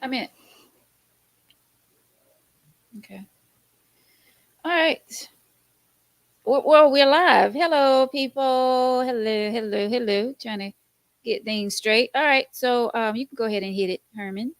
I mean, okay. All right. Well, we're live. Hello, people. Hello, hello, hello. Trying to get things straight. All right. So, you can go ahead and hit it, Herman.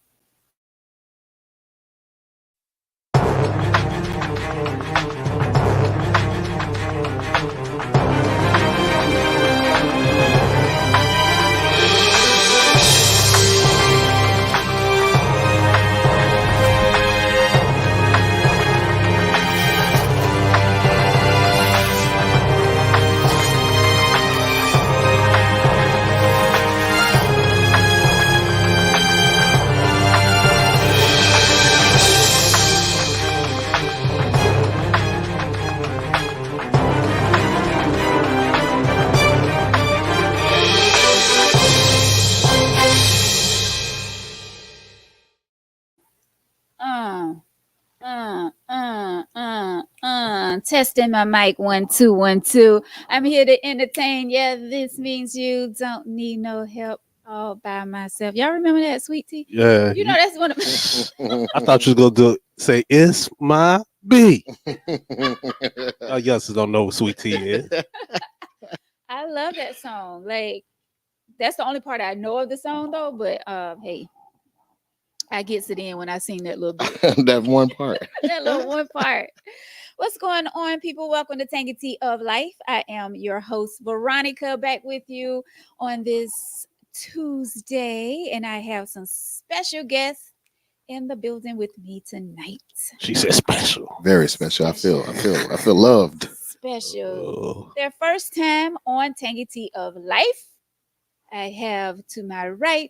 Uh, Testing my mic 1 2 1 2. I'm here to entertain. Yeah, this means you don't need no help all by myself. Y'all remember that, Sweet Tea? Yeah, You know that's one of. I thought you was gonna say it's my B. Youngsters don't know what sweet tea is. I love that song. Like that's the only part I know of the song though. But hey, I gets it in when I sing that little bit. That one part. That little one part. What's going on, people? Welcome to Tangy Tea of Life. I am your host, Veronica, back with you on this Tuesday, and I have some special guests in the building with me tonight. She said special. Very special. I feel loved. Special. Oh. Their first time on Tangy Tea of Life. I have to my right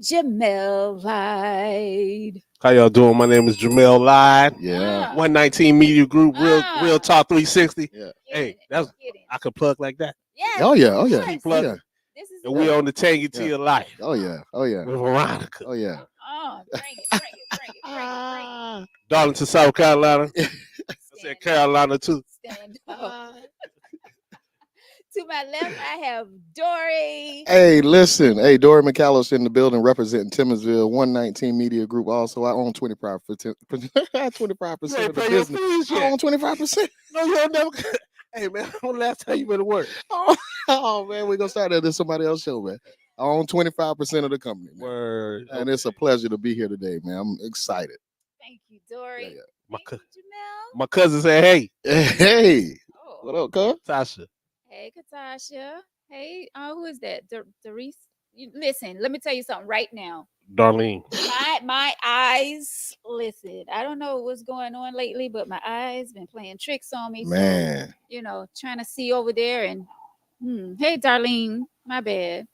Jamel Lyde. How y'all doing? My name is Jamel Lyde. Yeah. 119 Media Group, Real Talk 360. Yeah. Hey, that's I could plug like that. Yes, Oh yeah. Oh of yeah. course. Oh yeah. This is And we on the Tangy Tea of Life Oh yeah. Oh yeah. with Veronica. Oh yeah. bring it. Darlington, South Carolina. I said Stand Carolina too. Stand up. To my left, I have Dory. Hey, listen. Hey, Dory McAllister in the building representing Timminsville 119 Media Group. Also, I own 25%. 25% You of ain't the pay your business. fees I yet. own 25%. No, you don't never. Hey man, when last time you been to work? Oh man, we're gonna start that in somebody else's show, man. I own 25% of the company, man. Word. And it's a pleasure to be here today, man. I'm excited. Thank you, Dory. Yeah, My, Thank you, Jamel. my cousin said, "Hey, Hey, Oh, what up, cuz? Tasha." hey, Katasha. Hey, who is that? Doris. Listen, let me tell you something right now. Darlene. My eyes. Listen, I don't know what's going on lately, but my eyes been playing tricks on me. Man. So trying to see over there and. Hey, Darlene. My bad.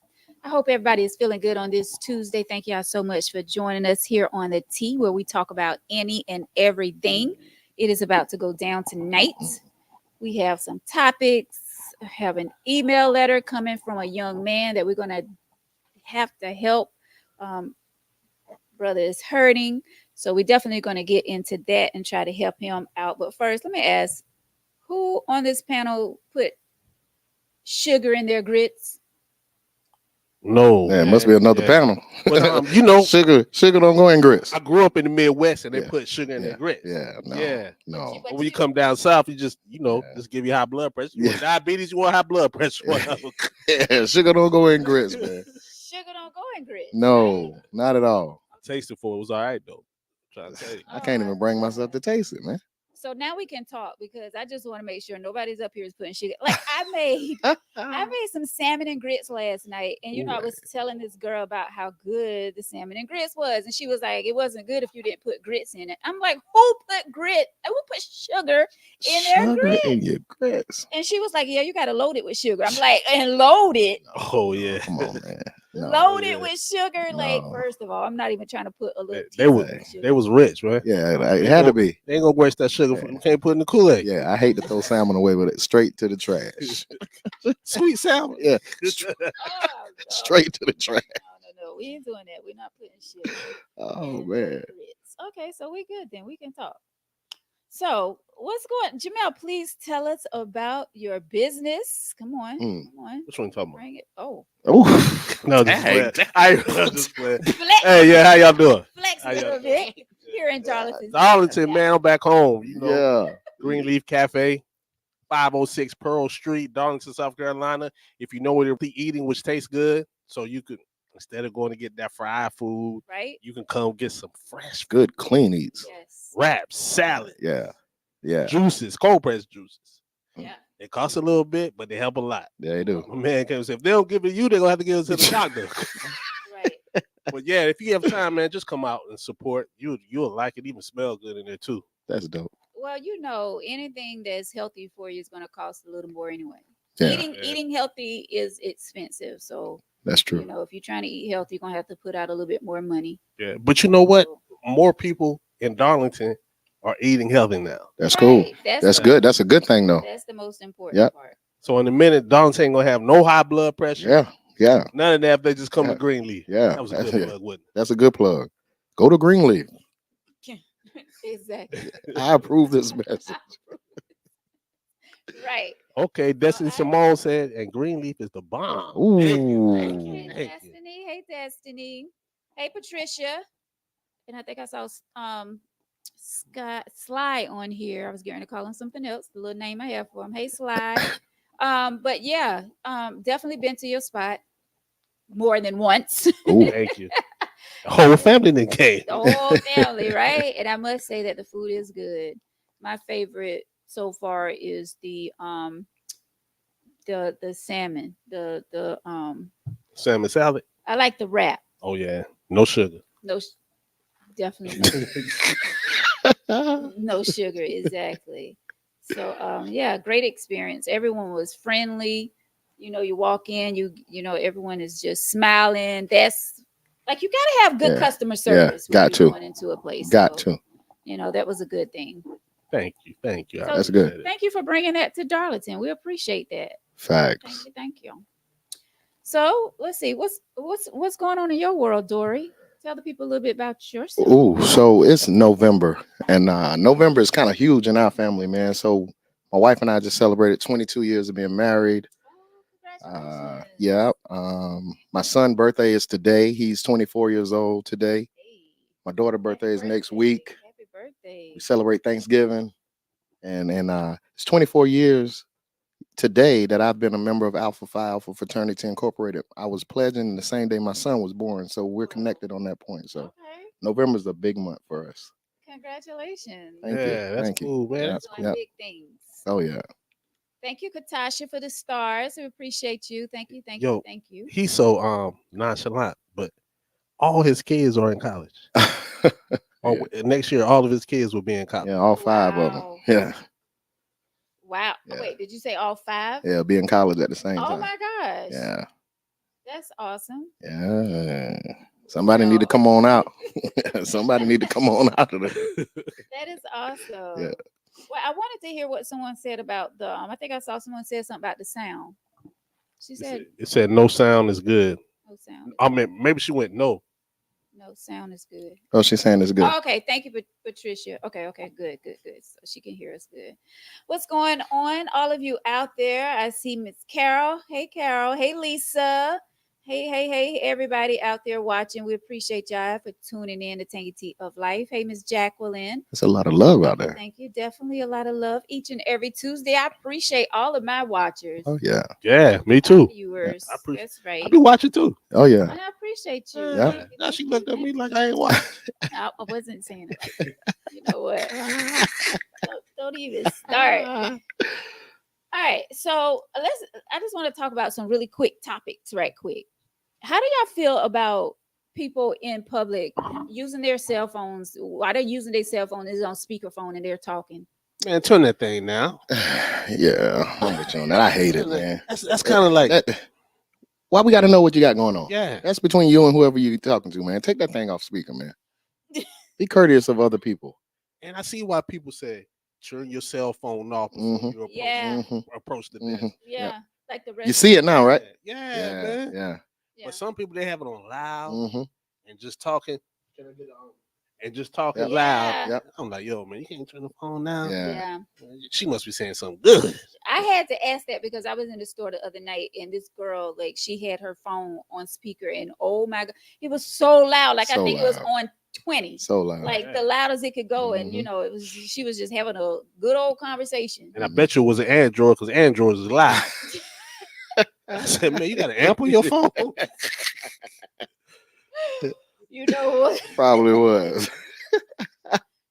I hope everybody is feeling good on this Tuesday. Thank y'all so much for joining us here on the Tea, where we talk about any and everything. It is about to go down tonight. We have some topics. I have an email letter coming from a young man that we're going to have to help. Um, brother is hurting. So we're definitely going to get into that and try to help him out. But first, let me ask, who on this panel put sugar in their grits? No, Yeah, it must be another panel. But sugar don't go in grits. I grew up in the Midwest and they Yeah. put sugar in their grits. Yeah, no. Yeah. No. But But when you come down south, you just just give you high blood pressure. You want Yeah. diabetes, you want high blood pressure. Whatever. Yeah, sugar don't go in grits, man. Sugar don't go in grits. No, not at all. I tasted for it. It was all right though. I'm trying to tell you. I can't even bring myself to taste it, man. So now we can talk because I just want to make sure nobody's up here is putting sugar. Like I made some salmon and grits last night, and I was telling this girl about how good the salmon and grits was, and she was like, "It wasn't good if you didn't put grits in it." I'm like, "Who put grit? Who put sugar in their grits?" in your grits. And she was like, "Yeah, you got to load it with sugar." I'm like, "And load it." Oh yeah. Come on, man. No. Load it with sugar. No. Like, first of all, I'm not even trying to put a little. They was rich, right? Yeah, it had to be. They ain't gonna waste that sugar. You can't put in the Kool-Aid. Yeah, I hate to throw salmon away with it. Straight to the trash. Sweet salmon. Yeah. Straight to the trash. No, we ain't doing that. We're not putting sugar. Oh man. Okay, so we good then. We can talk. So what's going, Jamel? Please tell us about your business. Come on, come on. Which one you talking about? Bring it. Oh, Oh, No, just playing. I'm just playing. flex, Hey, yeah, how y'all doing? flex How a y'all little doing? bit here in Darlington. Darlington, man, I'm back home. You know, yeah. Greenleaf Cafe, 506 Pearl Street, Darlington, South Carolina. If you know what you're eating, which tastes good, so you could, instead of going to get that fried food, Right? you can come get some fresh Good clean eats. Yes. wraps, salad, Yeah. Yeah. juices, cold pressed juices. Yeah. They cost a little bit, but they help a lot. Yeah, they do. My man came and said, if they don't give it to you, they're going to have to give it to the doctor. Right. But yeah, if you have time, man, just come out and support. You'll like it. Even smell good in there too. That's dope. Well, anything that's healthy for you is going to cost a little more anyway. Yeah. Eating healthy is expensive, so That's true. if you're trying to eat healthy, you're gonna have to put out a little bit more money. Yeah, but you know what? So, More people in Darlington are eating healthy now. That's cool. right. That's good. That's a good thing, though. That's the most important Yep. part. So in a minute, Darlington ain't gonna have no high blood pressure. Yeah. Yeah. None of that. If they just come Yeah. to Greenleaf. Yeah. That was a good plug, wasn't That's a good plug. Go to Greenleaf. Exactly. I approve this message. Right. it? Okay, Destiny Simone said, and Greenleaf is the bomb. Ooh. Hey, Thank you. Destiny. Hey, Destiny. Hey, Patricia. And I think I saw Scott Sly on here. I was getting to call him something else. The little name I have for him. Hey, Sly. But yeah, definitely been to your spot more than once. Ooh. Thank you. The whole family then came. The whole family, right? And I must say that the food is good. My favorite so far is the salmon. The Salmon salad. I like the wrap. Oh yeah, no sugar. No, definitely no sugar. Exactly. So yeah, great experience. Everyone was friendly. You walk in, everyone is just smiling. That's like, you gotta have good customer service when got you're to. going into a place. Got So, to. that was a good thing. Thank you. So, That's good. Thank you for bringing that to Darlington. We appreciate that. Facts. Thank you. So let's see, what's going on in your world, Dory? Tell the people a little bit about yourself. Ooh, so it's November, and November is kind of huge in our family, man. So my wife and I just celebrated 22 years of being married. Oh, congratulations. Yeah. My son's birthday is today. He's 24 years old today. Hey, My daughter's birthday is next week. happy birthday. We celebrate Thanksgiving, and it's 24 years today that I've been a member of Alpha Phi Alpha Fraternity Incorporated. I was pledging the same day my son was born, so we're connected on that point. So Okay. November's a big month for us. Congratulations. Thank you. Yeah, that's Thank you. cool, man. Yeah, That's Doing cool. big things. Oh yeah. Thank you, Katasha, for the stars. We appreciate you. Thank you. Yo, Thank you. He's so nonchalant, but all his kids are in college. Next year, all of his kids will be in college. Yeah, all 5 of them. Wow. Yeah. Wow. Yeah. Wait, did you say all 5? Yeah, be in college at the same Oh time. my gosh. Yeah. That's awesome. Yeah. Somebody need to come on out. Somebody need to come on out of there. That is awesome. Yeah. Well, I wanted to hear what someone said about the. I think I saw someone say something about the sound. She said It said no sound is good. no sound. I mean, maybe she went no. No sound is good. Oh, she's saying it's good. Oh, okay, thank you, Patricia. Okay, good. So she can hear us good. What's going on, all of you out there? I see Miss Carol. Hey, Carol. Hey, Lisa. Hey, everybody out there watching. We appreciate y'all for tuning in to Tangy Tea of Life. Hey, Miss Jacqueline. There's a lot of love out there. Thank you. Definitely a lot of love each and every Tuesday. I appreciate all of my watchers. Oh yeah. Yeah, me too. Viewers. I appreciate- That's right. I be watching too. Oh yeah. And I appreciate you. Yeah. Thank you, Now thank she you, looked at thank me you. like I ain't watching. I wasn't saying it like that. You know what? Don't even start. All right. So I just want to talk about some really quick topics right quick. How do y'all feel about people in public using their cell phones? Why they're using their cell phone is on speakerphone and they're talking? Man, turn that thing down. Yeah, I'm with you on that. I hate it, man. That's kind of like why we got to know what you got going on? yeah. That's between you and whoever you're talking to, man. Take that thing off speaker, man. Be courteous of other people. And I see why people say turn your cell phone off before Mhm. you approach, Yeah. approach the Mhm. desk. Yeah. Like the rest. You see it now, right? Yeah, man. Yeah. Yeah. But some people they have it on loud Mhm. and just talking. and just talking Yep. loud. Yeah. Yep. I'm like, yo, man, you can't turn the phone down. Yeah. Yeah. She must be saying something good. I had to ask that because I was in the store the other night and this girl, like, she had her phone on speaker and oh my God, it was so loud. Like, I So think it was loud. on 20, So loud. like the loudest it could go. And, Mhm. it was, she was just having a good old conversation. And I bet you it was an Android because Androids is loud. I said, man, you got an amp on your phone? You know what? Probably was.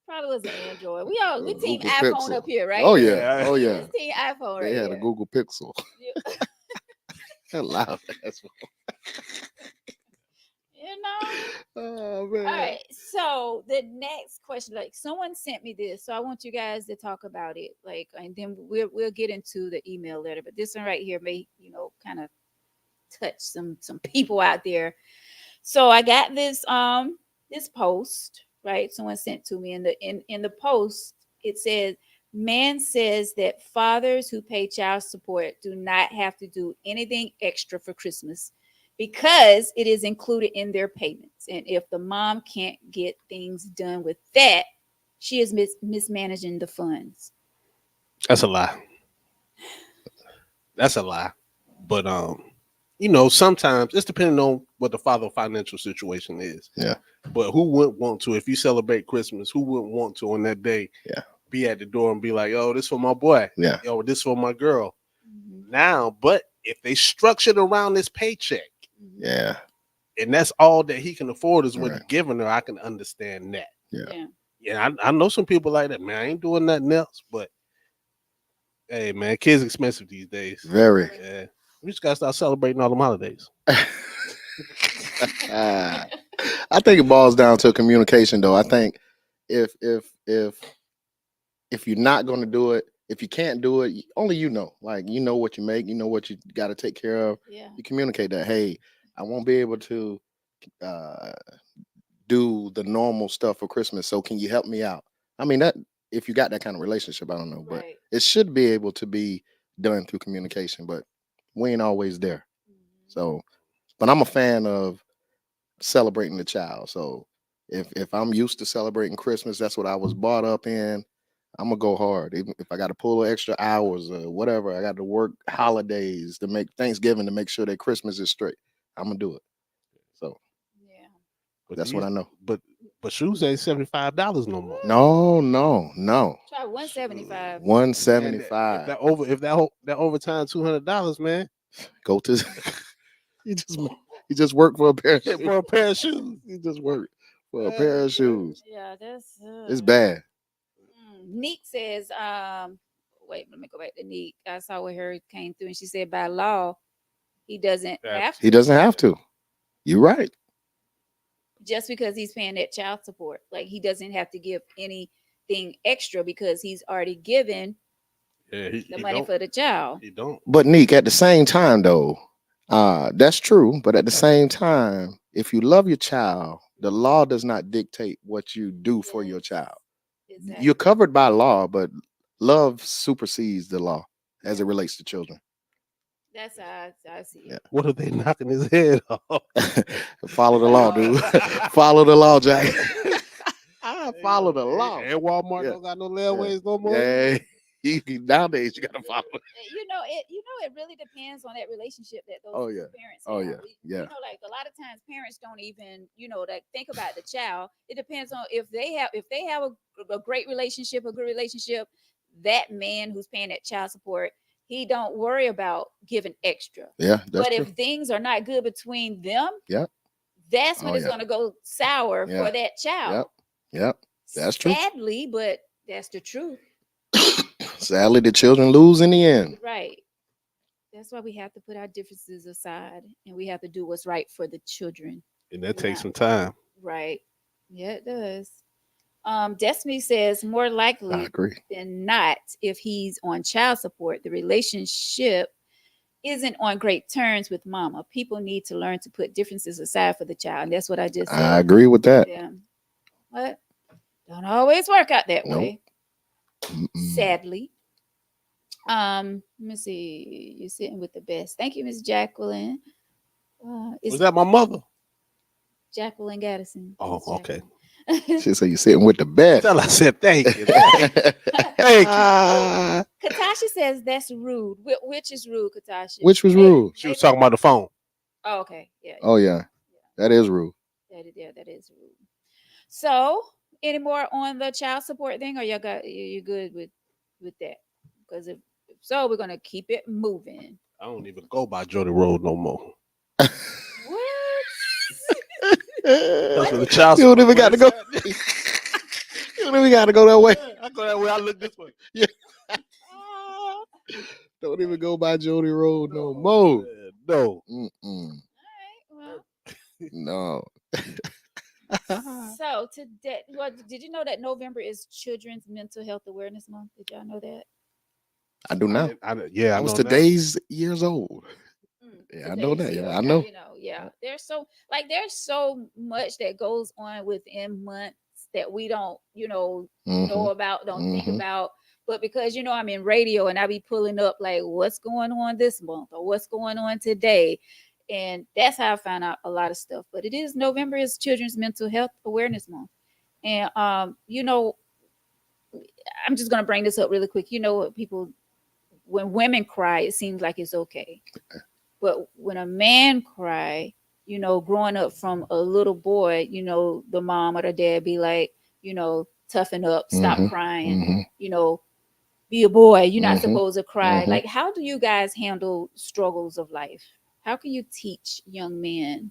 Probably was an Android. We team Google iPhone Pixel. up here, right? Oh Yeah. yeah. Oh yeah. It's team iPhone They right had a here. Google Pixel. You, Loud. you know? Oh All man. right. So the next question, like someone sent me this, so I want you guys to talk about it, like, and then we'll get into the email letter. But this one right here may, kind of touch some people out there. So I got this post, right? Someone sent to me in the post. It says, "Man says that fathers who pay child support do not have to do anything extra for Christmas because it is included in their payments. And if the mom can't get things done with that, she is mismanaging the funds." That's a lie. That's a lie. But sometimes it's depending on what the father financial situation is. Yeah. But who wouldn't want to, if you celebrate Christmas, who wouldn't want to on that day Yeah. be at the door and be like, yo, this for my boy. Yeah. Yo, this for my girl. Mhm. Now, but if they structured around this paycheck Mhm. Yeah. and that's all that he can afford is what Right. he's giving her, I can understand that. Yeah. Yeah. Yeah, I know some people like that, man. I ain't doing nothing else, but hey, man, kids expensive these days. Very. Yeah, we just gotta start celebrating all them holidays. I think it boils down to communication, though. I think if if if if you're not going to do it, if you can't do it, only you know. Like you know what you make, you know what you got to take care of. Yeah. You communicate that. Hey, I won't be able to uh, do the normal stuff for Christmas. So can you help me out? I mean that if you got that kind of relationship, I don't know, but Right. it should be able to be done through communication. But we ain't always there. Mhm. So, but I'm a fan of celebrating the child. So if I'm used to celebrating Christmas, that's what I was brought up in. I'm gonna go hard, even if I got to pull extra hours or whatever. I got to work holidays to make Thanksgiving to make sure that Christmas is straight. I'm gonna do it. So Yeah. But that's what I know. but shoes ain't $75 no more. No, no, no. Try 175. One And seventy if five. that overtime $200, man, Go to. you just you just work for a pair of shoes. for a pair of shoes. You just work for a pair of shoes. Yeah, that's It's bad. Neek says, wait, let me go back to Neek. I saw where her came through and she said by law he doesn't have He to, doesn't have to. You're right. just because he's paying that child support. Like he doesn't have to give anything extra because he's already given Yeah, the he money don't. for the child. He don't. But Neek, at the same time though, that's true. But at the same time, if you love your child, the law does not dictate what you do for your Yes, child. exactly. You're covered by law, but love supersedes the law as Yeah. it relates to children. That's how I see Yeah. it. What are they knocking his head off? Follow the law, dude. Follow the law, Jack. I follow the law. And Walmart Yeah. don't got no Yeah. layaways no more. Yeah. Nowadays you gotta follow. It really depends on that relationship that those Oh two yeah. parents Oh have. yeah. Yeah. Like a lot of times parents don't even, like think about the child. It depends on if they have a great relationship, a good relationship, that man who's paying that child support, he don't worry about giving extra. Yeah, that's But true. if things are not good between them, Yeah. that's when Oh it's yeah. gonna go sour Yeah. for that child. Yep. Yep. That's true. Sadly, but that's the truth. Sadly, the children lose in the end. Right. That's why we have to put our differences aside and we have to do what's right for the children. And that Yeah. takes some time. Right. Yeah, it does. Destiny says more I likely agree. than not, if he's on child support, the relationship isn't on great terms with mama. People need to learn to put differences aside for the child. And that's what I just I said. agree with that. Yeah. But don't always work out that Nope. way. Mm-mm. Sadly. Let me see. You're sitting with the best. Thank you, Miss Jacqueline. It's Was that my mother? Jacqueline Gaddison. Oh, Miss okay. Jacqueline. She said you sitting with the best. Tell her I said thank you. Thank you. Ah, Katasha says that's rude. Which is rude, Katasha? which was Hey, rude? She was talking about the phone. Oh, okay. Yeah. Oh yeah, that is rude. That is rude. So, any more on the child support thing, or you good with that? Because if so, we're gonna keep it moving. I don't even go by Jody Road no more. What? That's you what the child don't support even got to go. said. You don't even got to go that way. I go that way. I look this way. Yeah. Don't even go by Jody Road no more. No. Mm-mm. All No. right. Well, so today, well, did you know that November is Children's Mental Health Awareness Month? Did y'all know that? I do now. Yeah, I I was know today's years old. Yeah, I know Today's that. Yeah, year, I know. yeah. There's so much that goes on within months that we don't, know Mm-hmm. about, don't think Mm-hmm. about. But because I'm in radio and I be pulling up like what's going on this month or what's going on today. And that's how I found out a lot of stuff. But it is November is Children's Mental Health Awareness Month. And I'm just gonna bring this up really quick. You know what people when women cry, it seems like it's okay. But when a man cry, growing up from a little boy, the mom or the dad be like, toughen up, stop Mm-hmm. crying, Mm-hmm. be a boy. You're not Mm-hmm. supposed to cry. Mm-hmm. Like, how do you guys handle struggles of life? How can you teach young men?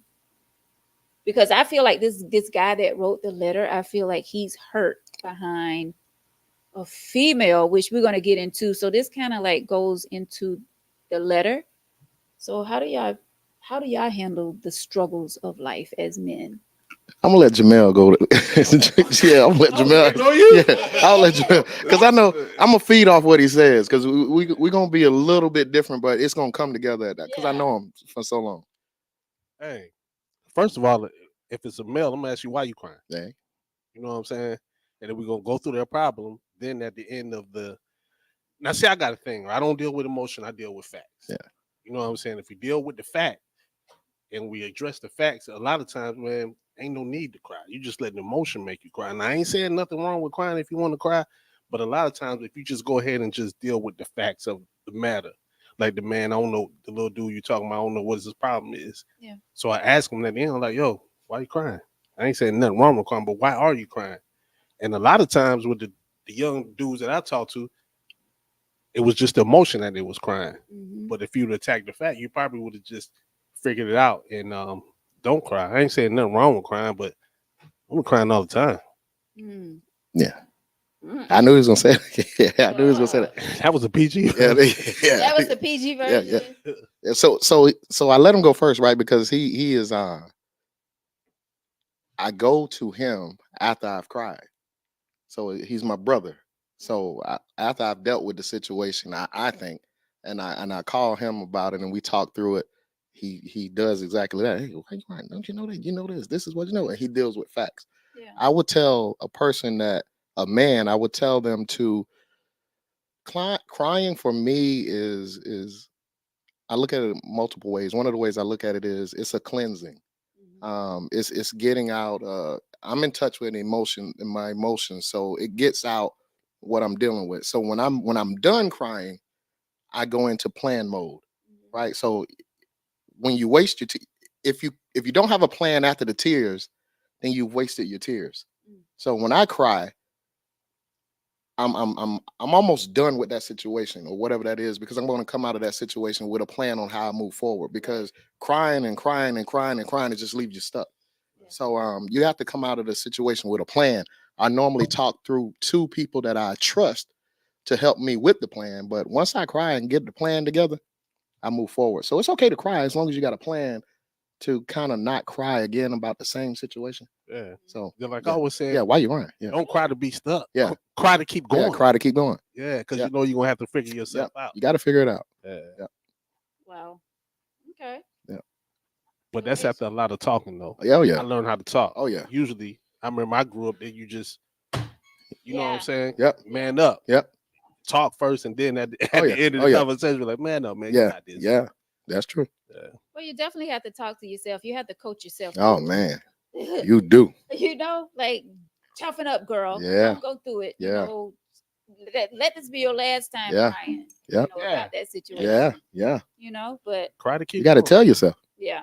Because I feel like this guy that wrote the letter, I feel like he's hurt behind a female, which we're gonna get into. So this kind of like goes into the letter. So how do y'all handle the struggles of life as men? I'm gonna let Jamel go. Yeah, I'm gonna let Jamel. Waiting on you. Yeah, I'll let Jamel because I know I'm gonna feed off what he says because we gonna be a little bit different, but it's gonna come together at that because I know him for so long. Hey, first of all, if it's a male, I'm gonna ask you why you crying. Yeah. You know what I'm saying? And then we're gonna go through their problem. Then at the end of the now, see, I got a thing. I don't deal with emotion. I deal with facts. Yeah. You know what I'm saying? If we deal with the fact and we address the facts, a lot of times, man, ain't no need to cry. You just let the emotion make you cry. And I ain't saying nothing wrong with crying if you want to cry, but a lot of times, if you just go ahead and just deal with the facts of the matter, like the man, I don't know, the little dude you talking about, I don't know what his problem is. Yeah. So I asked him at the end, I'm like, yo, why you crying? I ain't saying nothing wrong with crying, but why are you crying? And a lot of times with the young dudes that I talk to, it was just the emotion that they was crying. Mm-hmm. But if you'd attacked the fact, you probably would have just figured it out and don't cry. I ain't saying nothing wrong with crying, but I'm crying all the time. Mm. Yeah. Mm. I knew he was gonna say that. Yeah, I knew he was gonna say that. That was a PG. Yeah, That was the PG Yeah, version. yeah. So I let him go first, right? Because he is I go to him after I've cried. So he's my brother. So after I've dealt with the situation, I think, and I call him about it, and we talk through it. He does exactly that. Hey, why you crying? Don't you know that? You know this. This is what you know. And he deals with facts. Yeah. I would tell a man, I would tell them to crying for me is I look at it multiple ways. One of the ways I look at it is it's a cleansing. It's getting out. I'm in touch with my emotions, so it gets out what I'm dealing with. So when I'm done crying, I go into plan mode, right? So when you waste if you don't have a plan after the tears, then you've wasted your tears. So when I cry, I'm almost done with that situation or whatever that is because I'm going to come out of that situation with a plan on how I move forward. Because crying and crying and crying and crying, it just leaves you stuck. So you have to come out of the situation with a plan. I normally talk through two people that I trust to help me with the plan. But once I cry and get the plan together, I move forward. So it's okay to cry as long as you got a plan to kind of not cry again about the same situation. Yeah. So like I was saying, yeah, why you crying? Yeah, don't cry to be stuck. Yeah. Cry to keep going. yeah, cry to keep going. Yeah, because Yeah. you know you're gonna have to figure yourself out. You got to figure it out. Yeah. Wow. Okay. Yeah. But that's after a lot of talking though. Oh yeah. I learned how to talk. Oh yeah. Usually, I remember I grew up that you just, you know what I'm saying? Yep. Man up. Yep. Talk first, and then at the yeah. end of the conversation, you're like, man up, man. You Yeah. got this. Yeah. That's true. Well, you definitely have to talk to yourself. You have to coach yourself. Oh man, you do. Like toughen up, girl. Yeah. Don't go through it. You Yeah. know, let this be your last time Yeah. crying. Yeah. You know, Yeah. about that situation. Yeah. Yeah. You know, but Cry to You keep got to going. tell yourself. yeah.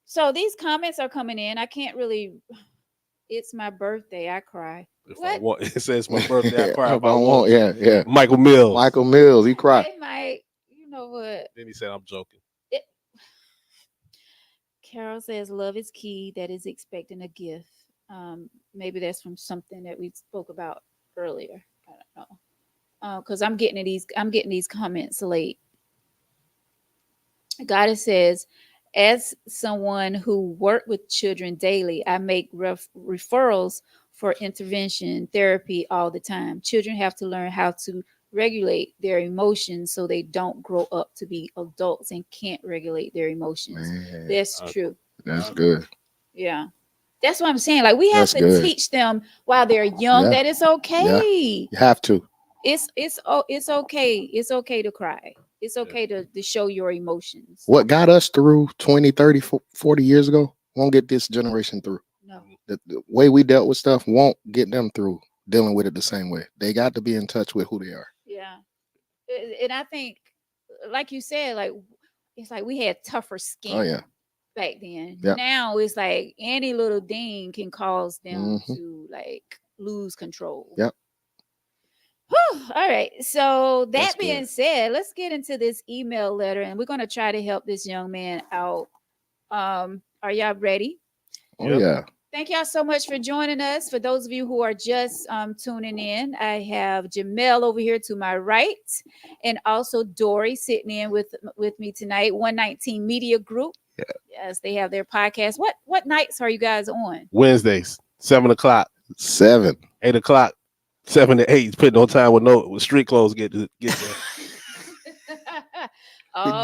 So these comments are coming in. I can't really. It's my birthday. I cry. If I What? want, it says my birthday. I cry If if I I want want, to. yeah, yeah. Michael Mills. Michael Mills, he cried. Okay, Mike. You know what? Then he said, "I'm joking." It, Carol says love is key. That is expecting a gift. Maybe that's from something that we spoke about earlier. I don't know. Because I'm getting these comments late. Goddess says, as someone who worked with children daily, I make referrals for intervention therapy all the time. Children have to learn how to regulate their emotions so they don't grow up to be adults and can't regulate their emotions. Man, That's Uh, true. that's uh, good. Yeah. That's what I'm saying. Like we have That's to good. teach them while they're young Yeah. that it's Yeah. okay. You have to. It's okay. It's okay to cry. It's yeah. okay to show your emotions. What got us through 20, 30, 40 years ago won't get this generation through. No. The way we dealt with stuff won't get them through dealing with it the same way. They got to be in touch with who they are. Yeah. And I think, like you said, like it's like we had tougher Oh, skin yeah. back then. Yep. Now it's like any little ding can cause them Hmm. to like lose control. Yep. Whew. All right. So That's that good. being said, let's get into this email letter, and we're gonna try to help this young man out. Are y'all ready? Oh, Yep. yeah. Thank y'all so much for joining us. For those of you who are just tuning in, I have Jamel over here to my right, and also Dory sitting in with me tonight. 119 Media Group. Yes, they have their podcast. What nights are you guys on? Wednesdays, 7 o'clock, 7. 8 o'clock, 7 to 8. Putting on time with street clothes get there. Oh,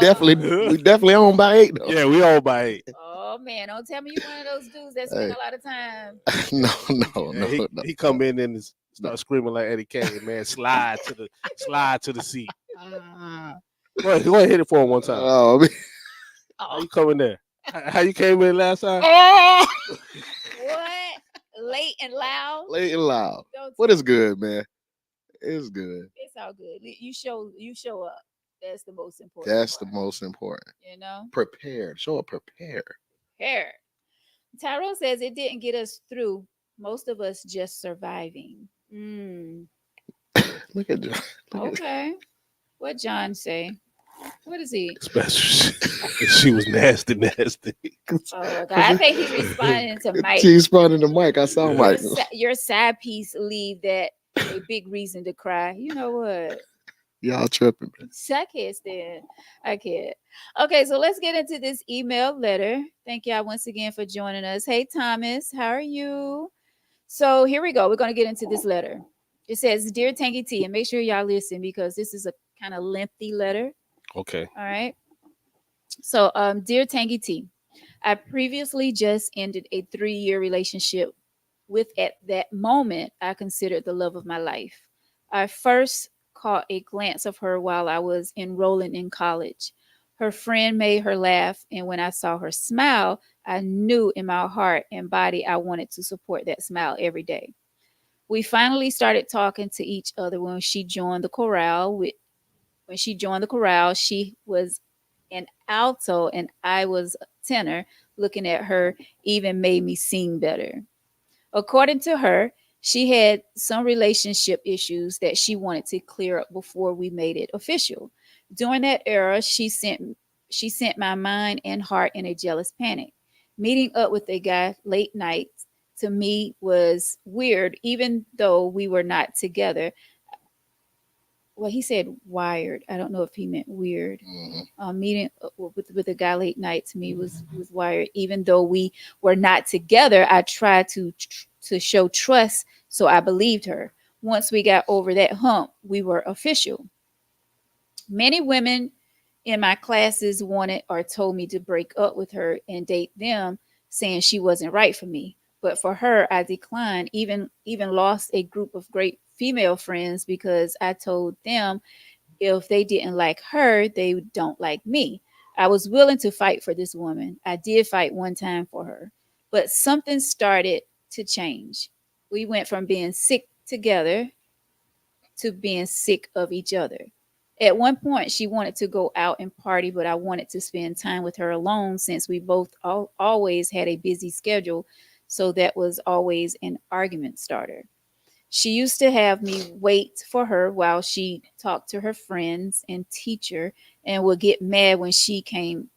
We definitely own by 8 though. Yeah, we all by 8. oh man! Don't tell me you one of those dudes that spend Hey. a lot of time. No, no, And no, he no. he come in and No. start screaming like Eddie Kane, man. Slide to the seat. Go ahead, hit it for him one time. Oh, man. How Oh, you coming there? How you came in last time? Oh! what? Late and loud? Late and loud. Don't What tell is good, man? It's good. It's all good. You show up. That's the most important. That's the part, most important. You know. Prepared. Show up prepared. Here, Tyrone says it didn't get us through. Most of us just surviving. Mm, Look at John. Look at okay. What John say? What is he? Especially she was nasty. Oh God, I think he's responding to Mike. T spotting the mic. I saw Yeah. Mike. Your side piece leave that a big reason to cry. You know what? Y'all tripping, man. I can't stand. I can't. Okay, so let's get into this email letter. Thank y'all once again for joining us. Hey Thomas, how are you? So here we go. We're gonna get into this letter. It says, "Dear Tanky T," and make sure y'all listen because this is a kind of lengthy letter. Okay. All right. So, dear Tanky T, I previously just ended a 3-year relationship with, at that moment, I considered the love of my life. I first caught a glance of her while I was enrolling in college. Her friend made her laugh, and when I saw her smile, I knew in my heart and body I wanted to support that smile every day. We finally started talking to each other when she joined the chorale. When she joined the chorale, she was an alto and I was a tenor. Looking at her even made me sing better. According to her, she had some relationship issues that she wanted to clear up before we made it official. During that era, she sent my mind and heart in a jealous panic. Meeting up with a guy late nights to me was weird, even though we were not together. Well, he said wired. I don't know if he meant weird. Mhm. Meeting with a guy late night to me was wired. Even though we were not together, I tried to show trust, so I believed her. Once we got over that hump, we were official. Many women in my classes wanted or told me to break up with her and date them, saying she wasn't right for me. But for her, I declined. Even lost a group of great female friends because I told them if they didn't like her, they don't like me. I was willing to fight for this woman. I did fight one time for her, but something started to change. We went from being sick together to being sick of each other. At one point, she wanted to go out and party, but I wanted to spend time with her alone since we both always had a busy schedule. So that was always an argument starter. She used to have me wait for her while she talked to her friends and teacher and would get mad when she came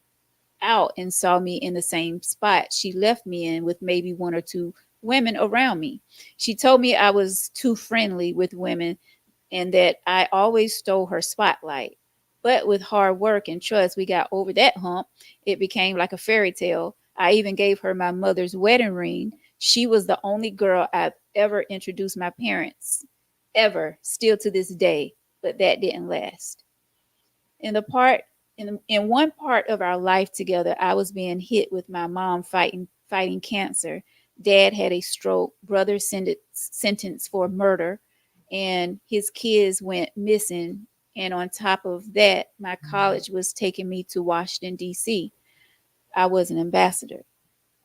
out and saw me in the same spot she left me in with maybe one or two women around me. She told me I was too friendly with women and that I always stole her spotlight. But with hard work and trust, we got over that hump. It became like a fairy tale. I even gave her my mother's wedding ring. She was the only girl I've ever introduced my parents, ever, still to this day. But that didn't last. In the part in one part of our life together, I was being hit with my mom fighting cancer. Dad had a stroke, brother sentenced for murder, and his kids went missing. And on top of that, my college was taking me to Washington, D.C. I was an ambassador.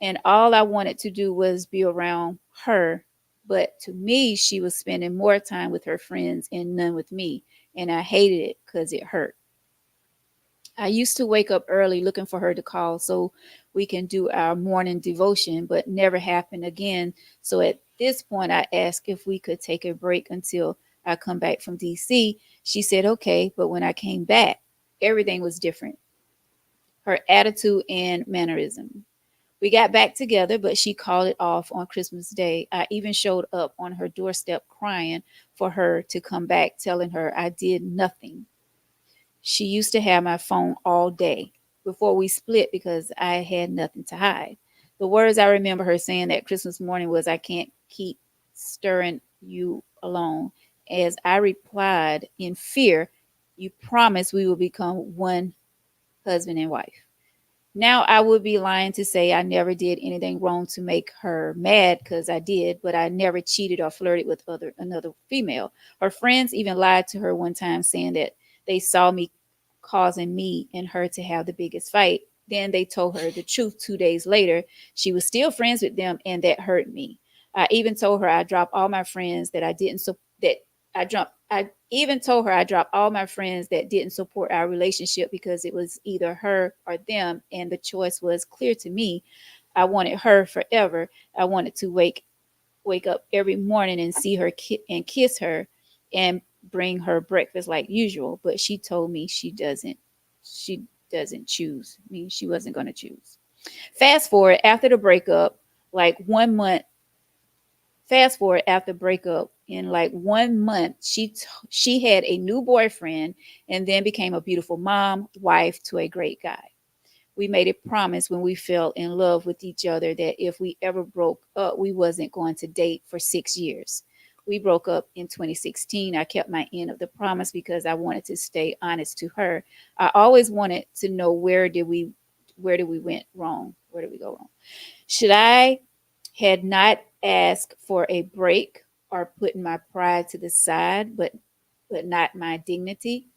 And all I wanted to do was be around her. But to me, she was spending more time with her friends and none with me. And I hated it because it hurt. I used to wake up early looking for her to call so we can do our morning devotion, but never happened again. So at this point, I asked if we could take a break until I come back from DC. She said, okay, but when I came back, everything was different, her attitude and mannerism. We got back together, but she called it off on Christmas Day. I even showed up on her doorstep crying for her to come back, telling her I did nothing. She used to have my phone all day before we split because I had nothing to hide. The words I remember her saying that Christmas morning was, I can't keep stirring you alone. As I replied in fear, you promised we will become one husband and wife. Now I would be lying to say I never did anything wrong to make her mad because I did, but I never cheated or flirted with another female. Her friends even lied to her one time saying that they saw me causing me and her to have the biggest fight. Then they told her the truth 2 days later. She was still friends with them and that hurt me. I even told her I dropped all my friends that I didn't so that I even told her I dropped all my friends that didn't support our relationship because it was either her or them, and the choice was clear to me. I wanted her forever. I wanted to wake up every morning and see her and kiss her and bring her breakfast like usual, but she told me she doesn't choose me. She wasn't going to choose. Fast forward after the breakup, like 1 month fast forward after breakup, in like 1 month she had a new boyfriend and then became a beautiful mom, wife to a great guy. We made a promise when we fell in love with each other that if we ever broke up, we wasn't going to date for 6 years. We broke up in 2016. I kept my end of the promise because I wanted to stay honest to her. I always wanted to know where did we went wrong? Where did we go wrong? Should I had not asked for a break or putting my pride to the side, but not my dignity?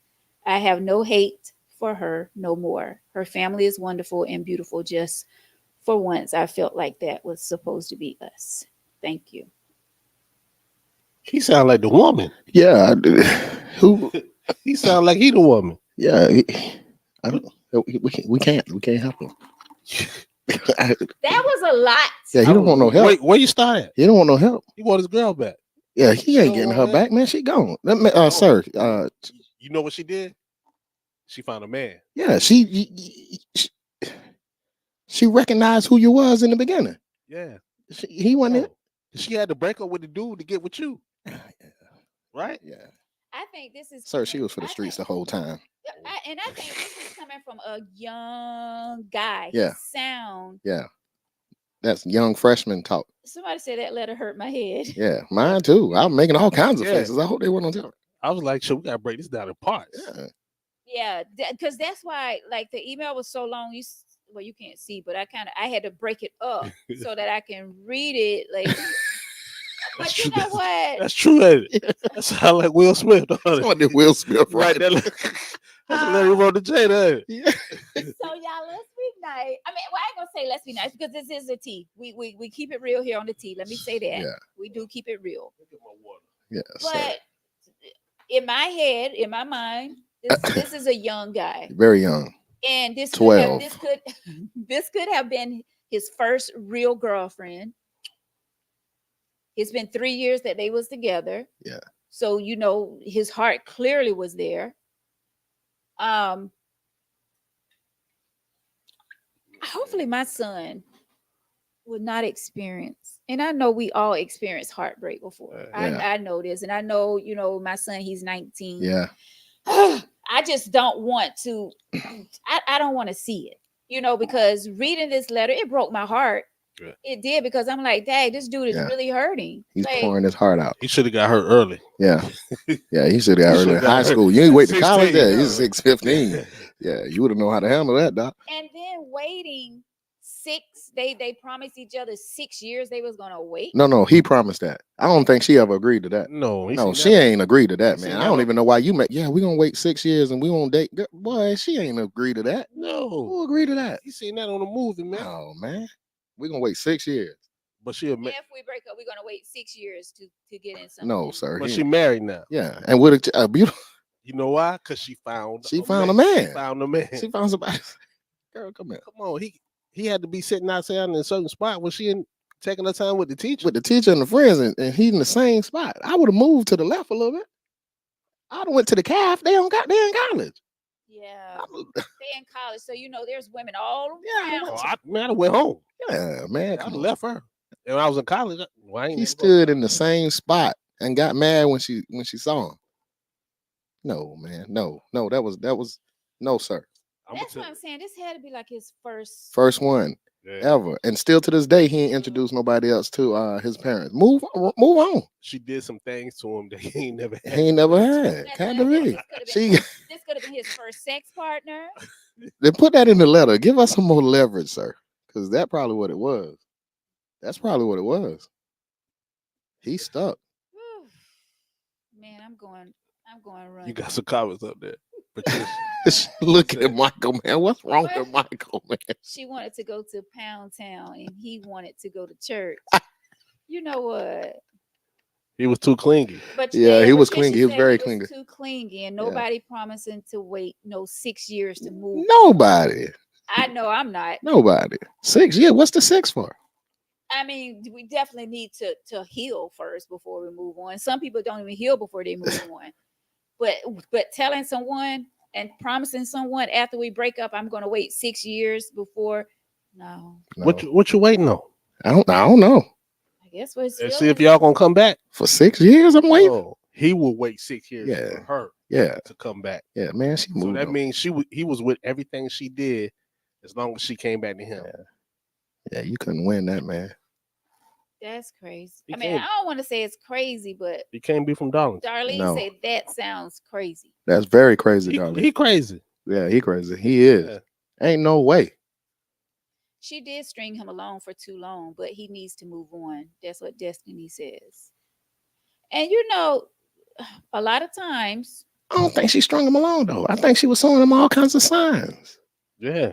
I have no hate for her no more. Her family is wonderful and beautiful. Just for once, I felt like that was supposed to be us. Thank you. He sound like the woman. Yeah, who? He sound like he the woman. Yeah, I don't. We can't help him. That was a lot. Yeah, he don't want no help. Where you start at? He don't want no help. He want his girl back. Yeah, he She ain't don't getting want her that. back, man. She gone. Sir. You know what she did? She found a man. Yeah, she recognized who you was in the beginning. Yeah. He wasn't Oh. She had to break up with the dude to get with you, it. right? Yeah, I think this is sir. She was for the streets the whole time. I think this is coming from a young guy. Yeah. His sound. Yeah, that's young freshman talk. Somebody said that letter hurt my head. Yeah, mine too. I'm making all kinds of Yeah. faces. I hope they weren't on tell. I was like, we gotta break this down in parts. Yeah. Yeah, because that's why, like, the email was so long. Well, you can't see, but I had to break it up so that I can read it. Like, but you know what? That's true. Ain't it? That sound like Will Smith. Somebody did Will Smith, Right. right? That's a letter he wrote to Jada. Yeah. So y'all, let's be nice. I mean, well, I ain't gonna say let's be nice because this is a tea. We keep it real here on the tea. Let me say that. Yeah. We do keep it real. Get my water. Yeah. But in my head, in my mind, this is a young guy, Very young. and this could 12. have this could have been his first real girlfriend. It's been 3 years that they was together. Yeah. So his heart clearly was there. Hopefully my son would not experience, and I know we all experience heartbreak before. Yeah. I know this, and I know, my son, he's 19. Yeah. I just don't want to, I don't want to see it, because reading this letter, it broke my heart. Yeah. It did, because I'm like, dang, this dude is Yeah. really hurting. He's Like, pouring his heart out. He should have got hurt early. Yeah. Yeah, he should have got He early in shoulda got high hurt. school. You ain't wait to college 16, there. yeah. He's 6'15". Yeah, you would have known how to handle that, doc. and then waiting they promised each other 6 years they was gonna wait. No, he promised that. I don't think she ever agreed to that. No, No, she ain't agreed to that, man. I don't never. even know why you met. Yeah, we gonna wait 6 years and we gonna date. Girl, boy, she ain't agreed to that. No. Who agreed to that? You seen that on the movie, man. Oh man, we gonna wait 6 years. But she If we break up, we're gonna wait 6 years to get in something. No, sir. But she married now. Yeah, and with a beautiful. You know why? Because she found She found a man. She found a man. She found somebody. Girl, come here. Come on, he had to be sitting outside in a certain spot. Was she taking her time with the teacher? With the teacher and the friends, and he in the same spot. I would have moved to the left a little bit. I'd have went to the calf. They in college. Yeah, they in college, so there's women all Yeah, around. I went home. Yeah, man. I left her. And when I was in college, He stood in the same spot and got mad when she saw him. No, man. No. That was no, sir. That's what I'm saying. This had to be like his First one ever. And still to this day, he ain't introduced nobody else to his parents. Move on. She did some things to him that he ain't never had. He ain't never had. Kind of me. This could have been his first sex partner. Then put that in the letter. Give us some more leverage, sir. Because that's probably what it was. That's probably what it was. He stuck. Man, I'm going run. You got some comments up there. Look at Michael, man. What's wrong with Michael, man? She wanted to go to Pound Town and he wanted to go to church. You know what? He was too clingy. But yeah, he was clingy. He was very clingy. Too clingy, and nobody promising to wait 6 years to move. Nobody. I know I'm not. Nobody. 6 years. What's the 6 for? I mean, we definitely need to heal first before we move on. Some people don't even heal before they move on. But telling someone and promising someone after we break up, I'm going to wait 6 years before. No. What you waiting on? I don't know. I guess what's and see if y'all gonna come back for 6 years. I'm waiting. Oh, he will wait 6 years for her. To come back. Yeah, man. She moved. So that means he was with everything she did as long as she came back to him. Yeah, you couldn't win that, man. That's crazy. I don't want to say it's crazy, but he can't be from Darlington. Darlene said that sounds crazy. That's very crazy, Darlene. He crazy. Yeah, he crazy. He is. Yeah. Ain't no way. She did string him along for too long, but he needs to move on. That's what Destiny says. And a lot of times, I don't think she strung him along though. I think she was showing him all kinds of signs. Yeah.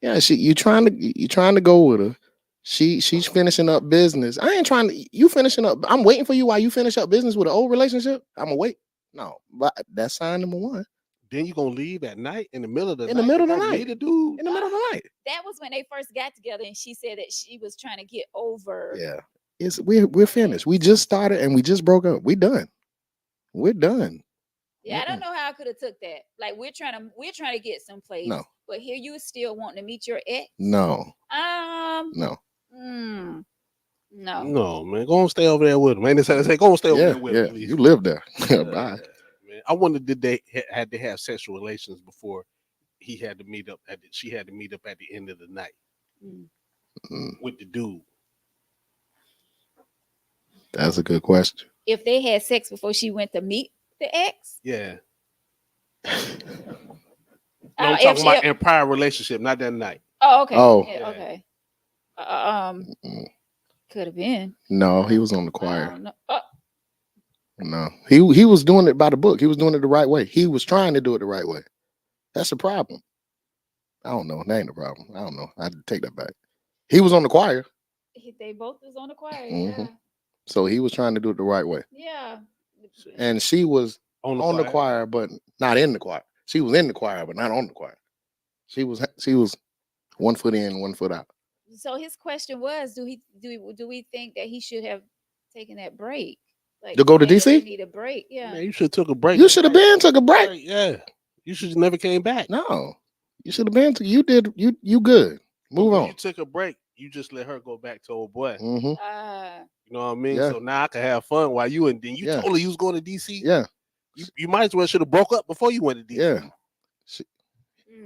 Yeah, you trying to go with her. She's finishing up business. I ain't trying to. You finishing up. I'm waiting for you while you finish up business with an old relationship. I'm gonna wait. No, but that's sign number one. Then you gonna leave at night in the middle of the night. In the middle of the night. Meet a dude. In the middle of the night. That was when they first got together, and she said that she was trying to get over. Yeah, we're finished. We just started and we just broke up. We done. We're done. Yeah, I don't know how I could have took that. Like we're trying to get someplace. No. But here you still wanting to meet your ex. No. No. No. No, man. Go and stay over there with him. Man, they say go and stay over there with him. You live there. Bye. Man. I wonder did they had to have sexual relations before he had to meet up she had to meet up at the end of the night with the dude. That's a good question. If they had sex before she went to meet the ex? Yeah. I'm talking about in prior relationship, not that night. Oh, okay. Oh. Yeah, okay. Could have been. No, he was on the choir. Oh. No, he was doing it by the book. He was doing it the right way. He was trying to do it the right way. That's the problem. I don't know. That ain't the problem. I don't know. I had to take that back. He was on the choir, They both was on the choir. hmm so he was trying to do it the right way. Yeah. And she was On the on the choir. choir, but not in the choir. She was in the choir, but not on the choir. She was 1 foot in, 1 foot out. So his question was, do we think that he should have taken that break? Like, To go to saying that they DC? need a break. Yeah. Man, you should have took a break. You should have been took a break. Yeah. You should have never came back. No, you should have been. You did. You good. But Move when on. you took a break, you just let her go back to old boy. Hmm. You know what I mean? Yeah. So now I can have fun while you and then you Yeah. told her you was going to DC. Yeah. You might as well should have broke up before you went to DC. Yeah.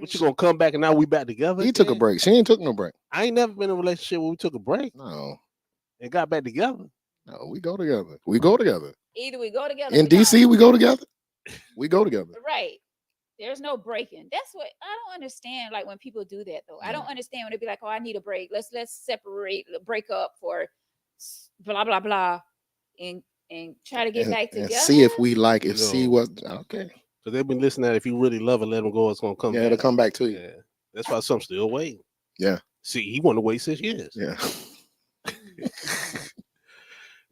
But you gonna come back and now we back together? He took a again? break. She ain't took no break. I ain't never been in a relationship where we took a break No. and got back together. No. We go together. We go together. Either we go together In or we DC, don't. we go together. We go together. Right. There's no breaking. That's what I don't understand. Like when people do that, though, I don't understand when they be like, "Oh, I need a break. Let's separate, break up for blah blah blah," and try to get back And together. see if we like. If see No. what. Okay. Because they've been listening that if you really love her, let him go, it's gonna come Yeah, back. it'll come back to you. Yeah. That's why some still waiting. Yeah. See, he wanted to wait 6 years. Yeah.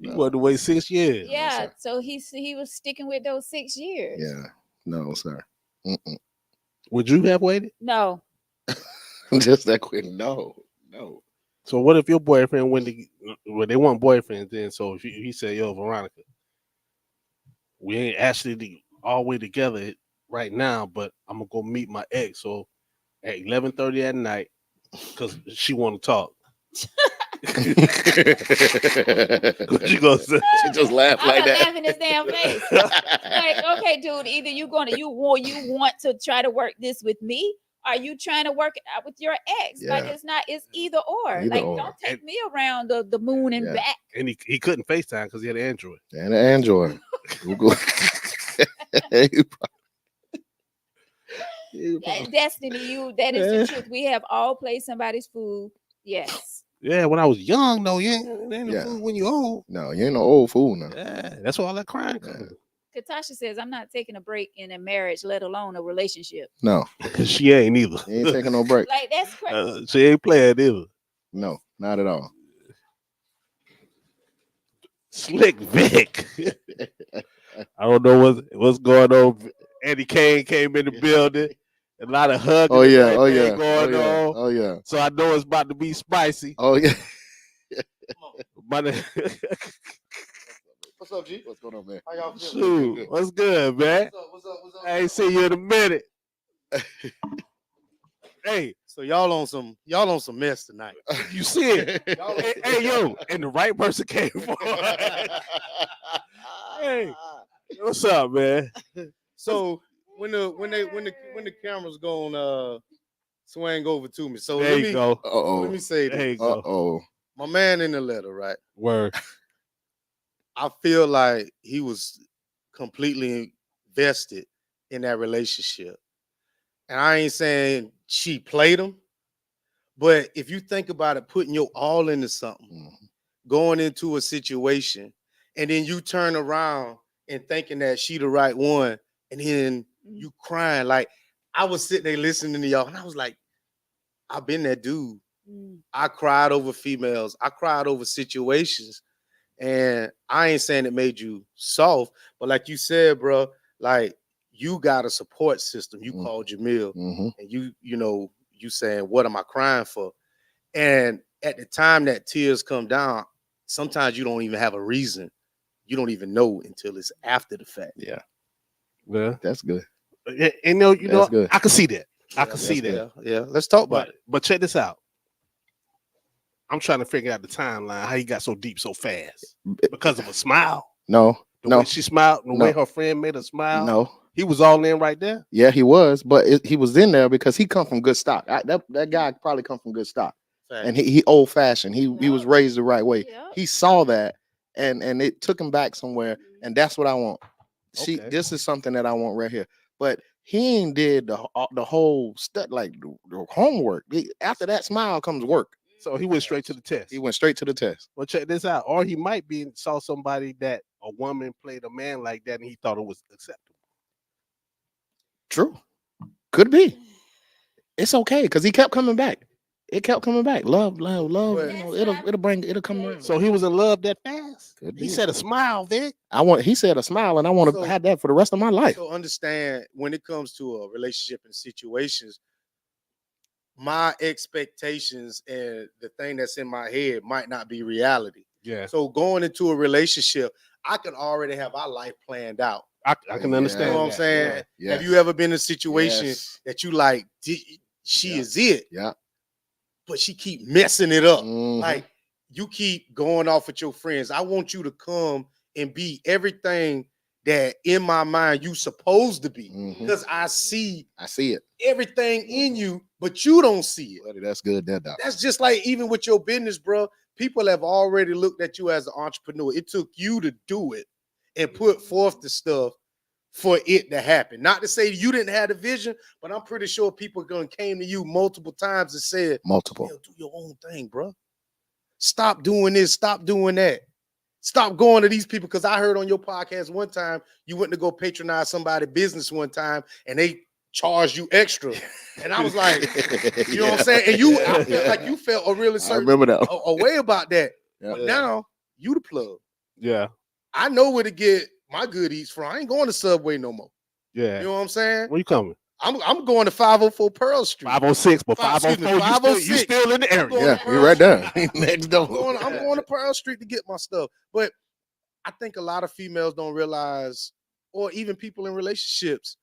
He No. wanted to wait 6 years. Yeah. sir. So he was sticking with those 6 years. Yeah. No, sir. Mm-mm. Would you have waited? No. Just that quick. No. No. So what if your boyfriend went to well, they want boyfriends then? So if he said, "Yo, Veronica, we ain't actually all the way together right now, but I'm gonna go meet my ex. So at 11:30 at night, because she want to talk." What you gonna say? She just laughed I'm like not that. laughing his damn face. Like, okay, dude, either you want to try to work this with me, or you trying to work it out with your ex. Like Yeah. it's either or. Either Like, or. don't take me around the moon and Yeah. back. And he couldn't FaceTime because he had an Android. And an Android. Google. Destiny, that is the truth. We have all played somebody's food. Yes. Yeah, when I was young, though, yeah, ain't Yeah. no fool when you old. No, you ain't no old fool now. Yeah, that's why all that crying Yeah. comes. Katasha says, I'm not taking a break in a marriage, let alone a relationship. No, She ain't either. you ain't taking no break. Like, that's crazy. She ain't playing either. No, not at all. Slick Vic. I don't know what's going on. Eddie Kane came in the building. A lot of hugging. Oh and yeah, oh everything yeah, oh going yeah, on. oh yeah, So I know it's about to be spicy. oh yeah. But What's up, G? What's going on, man? How y'all shoot, what's good, man? What's up? I ain't see you in a minute. Hey, So y'all on some mess tonight. you see it? Hey, yo, and the right person came for it. Hey, what's up, man? So when the cameras gonna swing over to me. So There you go. let me say There you this. go. Oh, My man in the letter, right? Word. I feel like he was completely vested in that relationship. And I ain't saying she played him, but if you think about it, putting your all into something, going into a situation, and then you turn around and thinking that she the right one, and then you crying. Like, I was sitting there listening to y'all, and I was like, I've been that dude. I cried over females. I cried over situations. And I ain't saying it made you soft, but like you said, bro, like, you got a support system. You called Jamil, and you saying, what am I crying for? And at the time that tears come down, sometimes you don't even have a reason. You don't even know until it's after the fact. yeah, Yeah. that's good. And you know, That's good. I can see that. I can That's see good. that. Yeah. Let's talk about it. But check this out. I'm trying to figure out the timeline, how he got so deep so fast. Because of a smile. No, The no, way she smiled, the No. way her friend made her smile. no. He was all in right there. Yeah, he was, but he was in there because he come from good stock. That guy probably come from good stock, and he old fashioned. He was raised the right way. Yeah. He saw that, and it took him back somewhere, and that's what I want. See, Okay. this is something that I want right here. But he ain't did the whole stuff, like the homework. After that smile comes work. So he went straight to the test. He went straight to the test. Well, check this out. Or he might be saw somebody that a woman played a man like that and he thought it was acceptable. True, could be. it's okay because he kept coming back. It kept coming back. Love, love, love. But- You know, That's what it'll come around. So he was in love that fast. Could He be. said a smile, Vic. He said a smile, and I want to So- have that for the rest of my life. So understand when it comes to a relationship and situations, my expectations and the thing that's in my head might not be reality. Yeah, So going into a relationship, I can already have our life planned out. I can Yeah. understand. You know what I'm that. saying? Yeah. Have you ever been in a situation Yes. that you like, she Yeah. is it, Yeah. but she keep messing it up? Mhm. Like you keep going off with your friends. I want you to come and be everything that in my mind you supposed to be. Mhm. Because I see I see it. everything in you, but you don't see it. Buddy, that's good. That doc. That's just like even with your business, bro. People have already looked at you as an entrepreneur. It took you to do it and put forth the stuff for it to happen. Not to say you didn't have the vision, but I'm pretty sure people gonna came to you multiple times and said, Multiple. "Yo, do your own thing, bro. Stop doing this. Stop doing that. Stop going to these people." Because I heard on your podcast one time you went to go patronize somebody's business one time and they charged you extra, and I was like, you know what I'm saying? And I felt like you felt a really I certain remember that. a way about that. Yeah. But now you the plug. Yeah, I know where to get my goodies from. I ain't going to Subway no more. yeah. You know what I'm saying? Where you coming? I'm going to 504 Pearl Street. 506, but Excuse me, 504, you still in the I'm area. going Yeah, to we Pearl right there. Street. Next I'm door. going to Pearl Street to get my stuff. But I think a lot of females don't realize, or even people in relationships,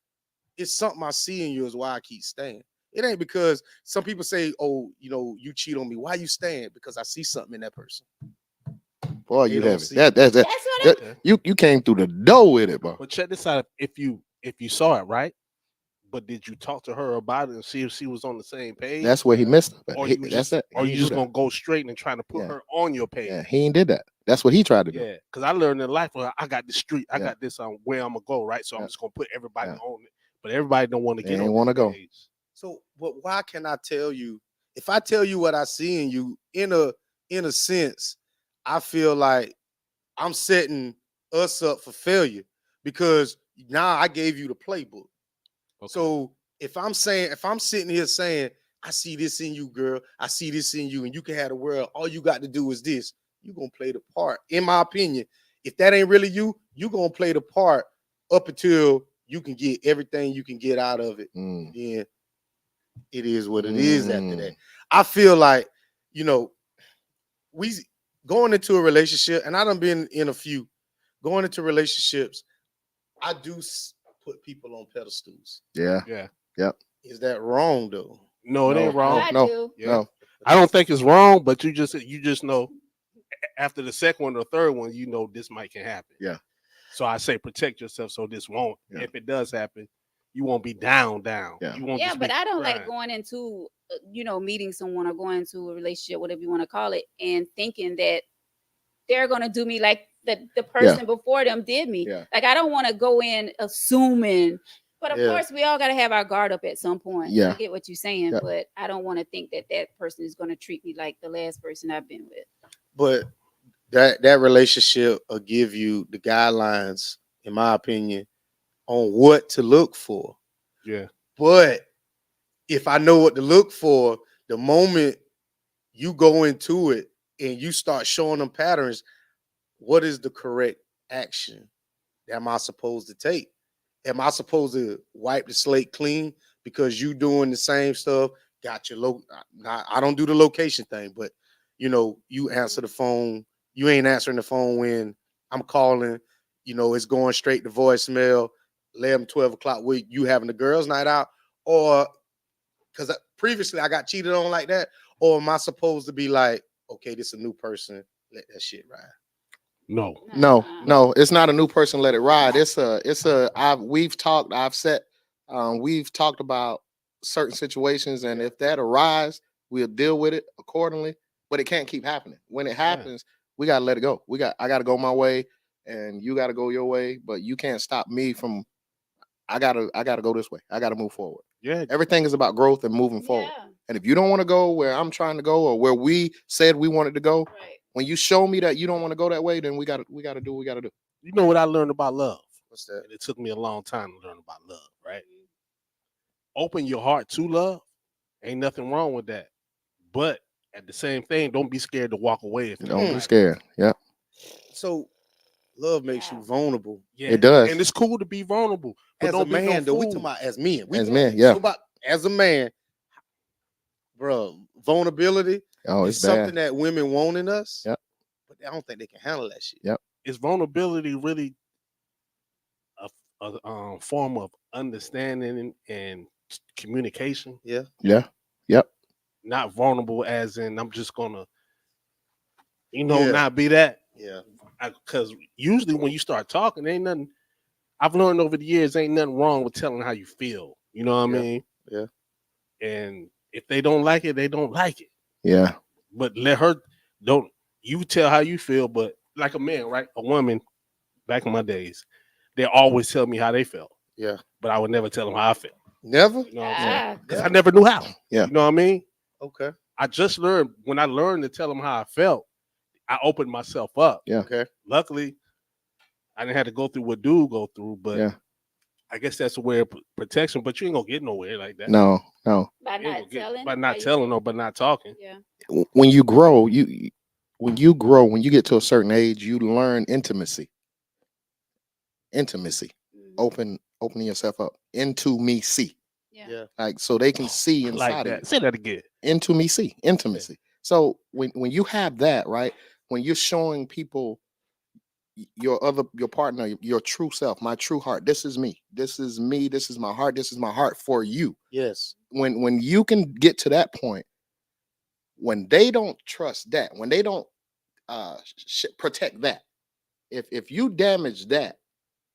it's something I see in you is why I keep staying. It ain't because some people say, "Oh, you cheat on me. Why you staying?" Because I see something in that person. Boy, They you don't have it. see That, That's what that- you came through the door with it, bro. But check this out. If you saw it, right? But did you talk to her about it and see if she was on the same page? That's where he missed up. or He- you that's just it. or He you ain't just do gonna that. go straight and trying to put Yeah. her on your page. Yeah, he ain't did that. That's what he tried to do. Yeah, because I learned in life, well, I got the street, I Yeah. got this on where I'm gonna go, right? So I'm Yeah. just gonna put everybody Yeah. on it, but everybody don't want to They get ain't on wanna that go. page. So, but why can I tell you? If I tell you what I see in you, in a sense, I feel like I'm setting us up for failure because now I gave you the playbook. Okay. So if I'm sitting here saying, I see this in you, girl, I see this in you, and you can have the world, all you got to do is this, you're gonna play the part. In my opinion, if that ain't really you, you're gonna play the part up until you can get everything you can get out of it. Mm. Then it is what it is after Mm. that. I feel like, we going into a relationship, and I done been in a few, going into relationships, I do put people on pedestals. Yeah. Yeah. Is that wrong though? No, it ain't No, wrong. I no, do. Yeah. No. I don't think it's wrong, but you just know after the second one or third one, you know this might can happen. Yeah. So I say protect yourself so this won't. Yeah. If it does happen, you won't be down. Yeah. You won't. Yeah, just but be I don't like crying. going into meeting someone or going into a relationship, whatever you want to call it, and thinking that they're gonna do me like the person before them did me. Yeah. Like I don't want to go in assuming. But of Yeah. course, we all got to have our guard up at some point. Yeah. I get what you're saying, Yeah. but I don't want to think that person is going to treat me like the last person I've been with. But that relationship will give you the guidelines, in my opinion, on what to look for. Yeah. But if I know what to look for, the moment you go into it and you start showing them patterns, what is the correct action that am I supposed to take? Am I supposed to wipe the slate clean because you doing the same stuff? Got your I don't do the location thing, but you answer the phone. You ain't answering the phone when I'm calling. It's going straight to voicemail. 11, 12 o'clock week. You having the girls' night out, or because previously I got cheated on like that, or am I supposed to be like, okay, this is a new person, let that shit ride? No. No, it's not a new person. Let it ride. We've talked. We've talked about certain situations, and if that arises, we'll deal with it accordingly. But it can't keep happening. When it happens, we gotta let it go. I gotta go my way, and you gotta go your way. But you can't stop me from. I gotta go this way. I gotta move forward. Yeah. Everything is about growth and moving forward. Yeah, And if you don't want to go where I'm trying to go or where we said we wanted to go, right. when you show me that you don't want to go that way, then we gotta do what we gotta do. You know what I learned about love? What's that? And it took me a long time to learn about love, right? Open your heart to love, Ain't nothing wrong with that. But at the same thing, don't be scared to walk away if you Don't don't be like it. scared. Yeah, So love makes Yeah. you vulnerable. Yeah, it does. and it's cool to be vulnerable, but As a don't be no man, though, we fool. talking about as men. We As men, yeah. so about as a man, bro. Vulnerability Oh, is it's something bad. that women want in us, Yep. but I don't think they can handle that shit. Yep. Is vulnerability really a form of understanding and communication? Yeah, Yeah. Yep. Not vulnerable as in I'm just gonna, Yeah. not be that. yeah, Because usually when you start talking, ain't nothing. I've learned over the years, ain't nothing wrong with telling how you feel. You know what I Yeah. mean? yeah. And if they don't like it, they don't like it. Yeah. But let her don't you tell how you feel. But like a man, right? A woman back in my days, they always tell me how they felt, Yeah. but I would never tell them how I felt. Never. You know what I'm saying? Ah, Because I Never. never knew how. Yeah. You know what I mean? Okay. I just learned when I learned to tell them how I felt, I opened myself up. Yeah. Okay. Luckily, I didn't have to go through what dude go through, but Yeah. I guess that's a way of protection. But you ain't gonna get nowhere like that. No. No. by You ain't not gonna get telling. by how not you telling feel. or by not talking. Yeah. When you grow, when you get to a certain age, you learn intimacy. Intimacy. Mhm. Opening yourself up into me see. Yeah. Yeah. Like so they can see I inside like of you. that. Say that again. Into me see. Intimacy. So when you have that, right? When you're showing people your partner, your true self, my true heart. This is me. This is me. This is my heart. This is my heart for you. Yes. When you can get to that point, when they don't trust that, when they don't protect that, if you damage that,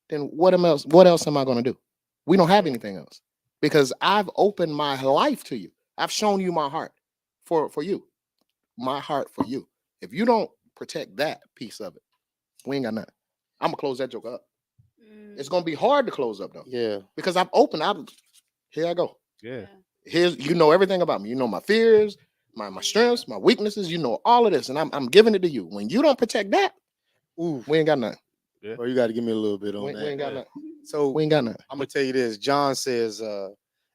then what else am I going to do? We don't have anything else because I've opened my life to you. I've shown you my heart for you, my heart for you. If you don't protect that piece of it, we ain't got nothing. I'm gonna close that joke up. Mm, It's gonna be hard to close up though Yeah. because I've opened. Here I go. Yeah. yeah. Here's everything about me. You know my fears, my strengths, my weaknesses. You know all of this, and I'm giving it to you. When you don't protect that, Ooh. we ain't got nothing. Bro, you got to give me a little bit on We that. ain't got Yeah. nothing. So We ain't got nothing. I'm gonna tell you this. John says,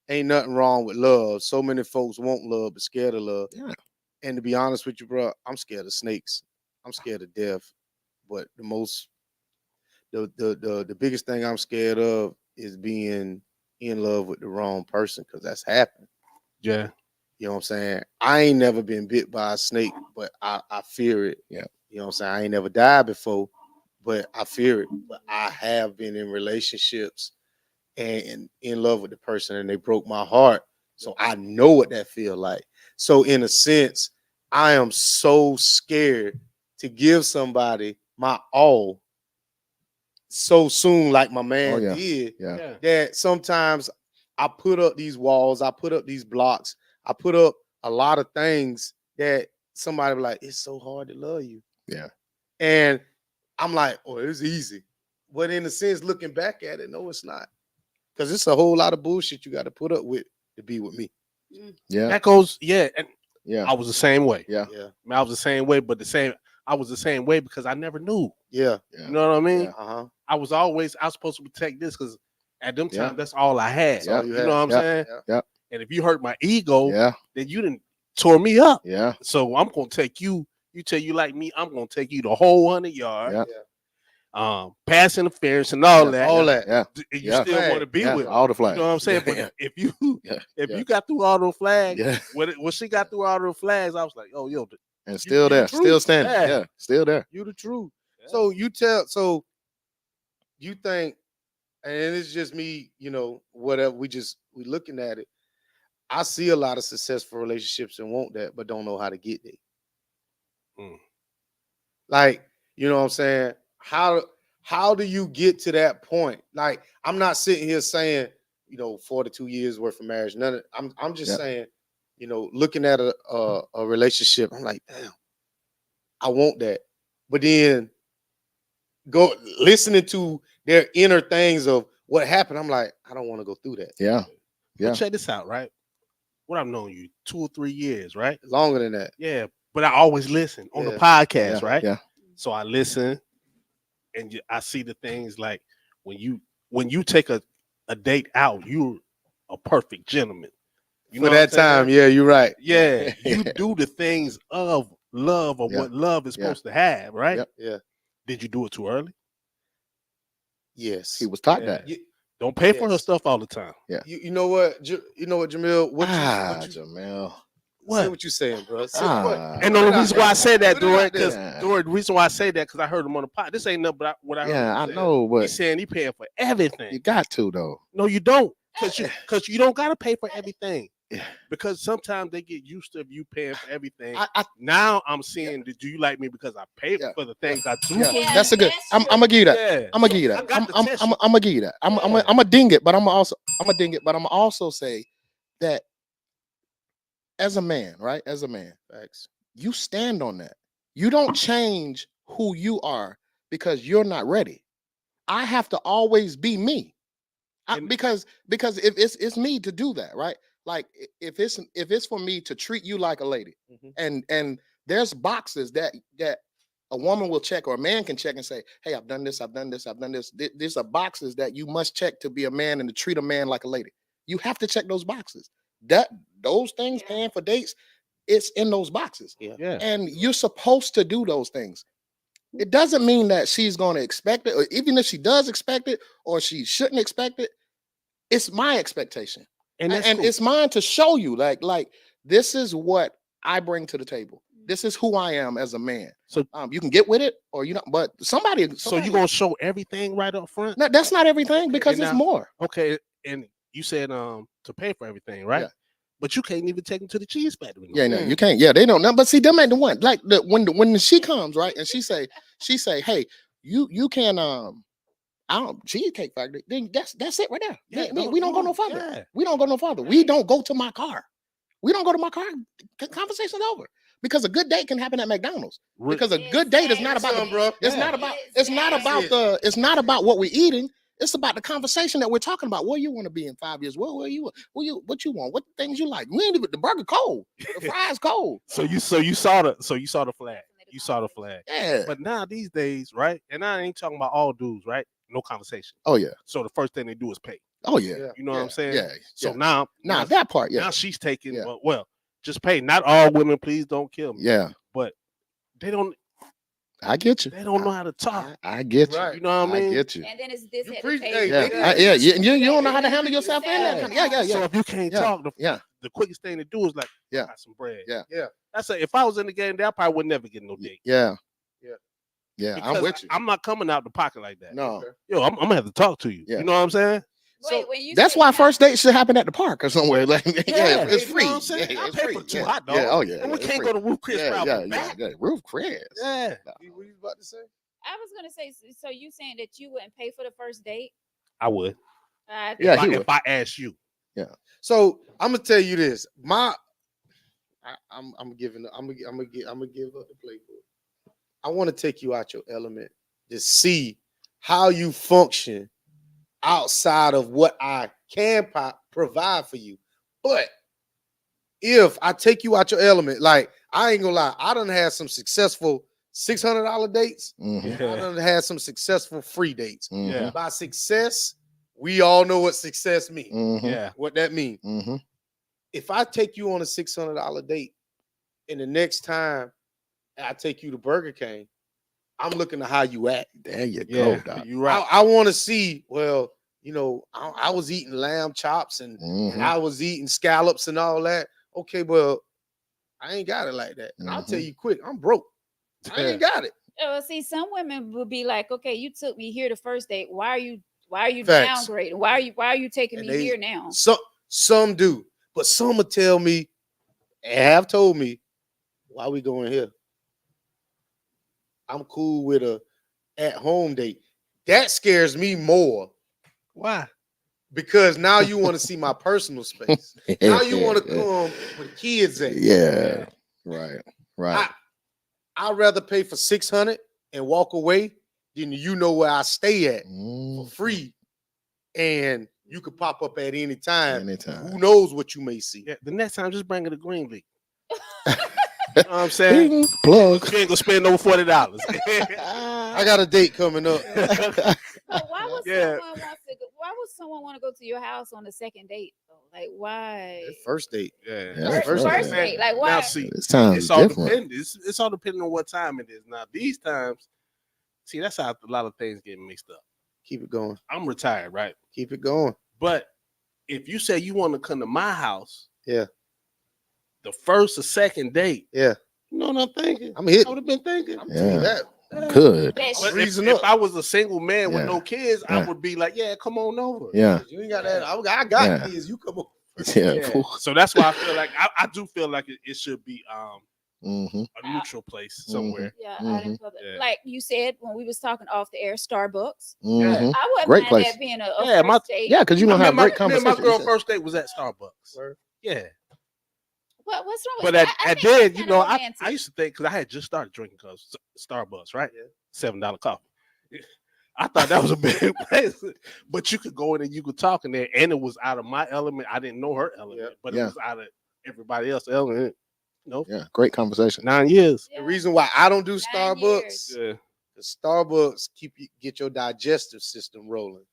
"Ain't nothing wrong with love. So many folks want love, but scared of love. Yeah. And to be honest with you, bro, I'm scared of snakes. I'm scared of death. But the biggest thing I'm scared of is being in love with the wrong person because that's happened. Yeah. You know what I'm saying? I ain't never been bit by a snake, but I fear it. Yeah. You know what I'm saying? I ain't never died before, but I fear it. But I have been in relationships and in love with the person and they broke my heart. So I know what that feel like. So in a sense, I am so scared to give somebody my all so soon like my Oh man yeah. did Yeah. Yeah. that sometimes I put up these walls, I put up these blocks, I put up a lot of things that somebody be like, it's so hard to love you. Yeah. And I'm like, oh, it's easy. But in a sense, looking back at it, no, it's not. Because it's a whole lot of bullshit you got to put up with to be with me. Mm. Yeah. That goes. Yeah. And Yeah. I was the same way. Yeah. Yeah. I was the same way, but I was the same way because I never knew. Yeah. Yeah. You know what I mean? Yeah. Uh-huh. I was supposed to protect this because at them Yeah. times that's all I had. That's all you You had. know what I'm Yeah. saying? Yeah. Yeah. And if you hurt my ego, Yeah. then you didn't tore me up. Yeah. So I'm gonna take you. You tell you like me, I'm gonna take you the whole 100 yard. Yeah. Pass interference and all Yeah. that. All that. Yeah. And you Yeah. still want to Flag. be Yeah. with me. All the You know what I'm flags. saying? Yeah. But if you Yeah. if Yeah. you got through all those flags, Yeah. when she got through all those flags, I was like, oh yo, And still you the there, still truth. standing. Yeah. Yeah. Still there. You the truth. Yeah. So you think, and it's just me, whatever, we looking at it. I see a lot of successful relationships and want that, but don't know how to get there. Mm. Like, you know what I'm saying? How do you get to that point? Like, I'm not sitting here saying, 42 years worth of marriage. None of I'm just Yeah. saying, looking at a relationship, I'm like, damn, I want that. But then go listening to their inner things of what happened, I'm like, I don't want to go through that. Yeah. But Yeah. check this out, right? What I've known you 2 or 3 years, right? Longer than that. Yeah, but I always listen on the Yeah. podcast, Yeah. right? Yeah. So I listen, and I see the things like when you take a date out, you're a perfect gentleman. You For know what I'm that time, saying? yeah, you're right. Yeah, you do the things of love or Yeah. what love is Yeah. supposed to have, right? Yep. Yeah. Did you do it too early? Yes. He was taught Yeah. that. You, Don't pay for her Yes. stuff all the time. you know what? You know what, Jamil? What you Jamel. say What? what you saying, bro? Say, Ah. And put the it only out reason there. why I say that, Put it out Dory, because there. Yeah. the reason why I say that because I heard him on the pod. This ain't nothing but what I heard. Yeah, I him say. know, but He's saying he paying for everything. you got to though. No, you don't, because you don't gotta pay for everything. Yeah. Because sometimes they get used to you paying for everything. I Now I'm seeing, do you like me because I pay Yeah. for the things I do? yeah, for you? that's a good. I'm gonna give you that. Yeah. I'm gonna give you I that. got to test you. I'm gonna give you that. I'm Yeah. gonna ding it, but I'm gonna ding it, but I'm also say that as a man, right? As a man, Facts. you stand on that. You don't change who you are because you're not ready. I have to always be me. And- Because if it's me to do that, right? Like if it's for me to treat you like a lady, Mhm. and there's boxes that a woman will check or a man can check and say, hey, I've done this, I've done this, I've done this. These are boxes that you must check to be a man and to treat a man like a lady. You have to check those boxes. Those things, paying for dates, it's in those boxes. Yeah. And you're supposed to do those things. It doesn't mean that she's going to expect it, or even if she does expect it, or she shouldn't expect it. It's my expectation, And that's cool. it's mine to show you, like this is what I bring to the table. This is who I am as a man. So- you can get with it, or you know, but somebody. So you're gonna show everything right up front? No, that's not everything because and it's now- more. Okay, and you said to pay for everything, right? Yeah. But you can't even take them to the cheese factory. No Yeah, more. no, you can't. Yeah, they don't know. But see, them ain't the one. Like when she comes, right, and she say, hey, you can I don't Cheesecake Factory. Then that's it right there. Yeah, We don't go no further. yeah. We don't go no further. We don't go to my car. We don't go to my car. Conversation's over. Because a good date can happen at McDonald's. Re- Because a good date is not about Son, bro. it's Yeah. not about it's not about what we're eating. It's about the conversation that we're talking about. Where you want to be in 5 years? What you want? What things you like? We ain't even the burger cold. The fries cold. So you saw the flag. You saw the flag. Yeah. But now these days, right? And I ain't talking about all dudes, right? No conversation. Oh yeah. So the first thing they do is pay. Oh yeah. Yeah. You know what I'm saying? Yeah. So yeah. now Now that part, yeah. now she's taking Yeah. well, just pay. Not all women, please don't kill me. Yeah. But they don't I get you. know how to talk. I get you. Right. You know what I mean? I get you. And then it's this You had preach- to pay. hey, Yeah, they- you don't know how to handle yourself in that. Yeah. So if you can't Yeah. talk, Yeah. the quickest thing to do is like, Yeah. buy some bread. Yeah. Yeah. That's it. If I was in the game, there, I probably would never get no date. Yeah. Yeah. Yeah. Because I'm with you. I'm not coming out the pocket like that. No. Okay. Yo, I'm gonna have to talk to you. Yeah. You know what I'm saying? Wait, when you That's say why now- first dates should happen at the park or somewhere. Like, yeah, it's you know free. what I'm saying? Yeah, I it's pay free. for 2 Yeah. hot dogs. Yeah. Oh yeah. And we it's can't free. go to Roof Chris Yeah, Proud yeah, for yeah, back. yeah. Roof Chris. Yeah. What you about to say? I was gonna say, so you saying that you wouldn't pay for the first date? I would. Yeah, if, he I, would. if I ask you. So I'm gonna tell you this. I'm give up the playbook. I want to take you out your element to see how you function outside of what I can provide for you. But if I take you out your element, like I ain't gonna lie, I done had some successful $600 dates. Mhm, I done had some successful free dates. mhm, Yeah. By success, we all know what success means. mhm, Yeah. What that means. mhm. If I take you on a $600 date, and the next time I take you to Burger King, I'm looking at how you act. There you Yeah. go, doc. You right. I want to see. Well, you know, I was eating lamb chops and Mhm. I was eating scallops and all that. Okay, well, I ain't got it like that. And I'll tell Mhm. you quick, I'm broke. I ain't got it. See, some women would be like, okay, you took me here the first date. Why are you Facts. downgrading? Why are you taking And me they- here now? Some do, but some will tell me and have told me, why we going here? I'm cool with a at-home date. That scares me more Why? because now you want to see my personal space. Now you want to come where the kids at. Yeah. Right. I'd rather pay for $600 and walk away than you know where I stay at for Mhm. free, and you could pop up at any time. Anytime. Who knows what you may see? Yeah. The next time, just bring her to Greenleaf. You know what I'm saying? Bing, plug. You ain't gonna spend over $40. I got a date coming up. So why would Yeah. someone want to go? Why would someone want to go to your house on the second date? Though? Like why? First date. Yeah. Yeah, First, first first date. date. Like Now why? see, This time's it's all different. dependent. It's all depending on what time it is. Now these times, see, that's how a lot of things get mixed up. Keep it going. I'm retired, right? Keep it going. But if you say you want to come to my house, Yeah. the first or second date, Yeah. you know what I'm thinking? I'm hitting. I would have been thinking. I'm telling you Yeah. that. Good. That's But Reason if up. I was a single man with Yeah. no kids, I Yeah. would be like, yeah, come on over. Yeah. You ain't got that. I got Yeah. kids. You come on. Yeah. Yeah. So that's why I feel like I do feel like it should be Mm-hmm. a neutral place somewhere. yeah, Mhm. out in public. Yeah. Like you said when we was talking off the air, Starbucks. Mm-hmm. I wouldn't Great mind place. that being a Yeah, my- first date. Yeah, because you know Me how and my, great me and conversation. my girl first date was at Starbucks. Word. Yeah. What's wrong But with at think that's then, you kinda know, romantic. I used to think because I had just started drinking Starbucks, right? Yeah. $7 coffee. I thought that was a big place, but you could go in and you could talk in there, and it was out of my element. I didn't know her element, Yeah. but Yeah. it was out of everybody else's element. You know, Yeah, great conversation. 9 years. Yeah. The reason why I don't do 9 Starbucks, years. Yeah, the Starbucks get your digestive system rolling.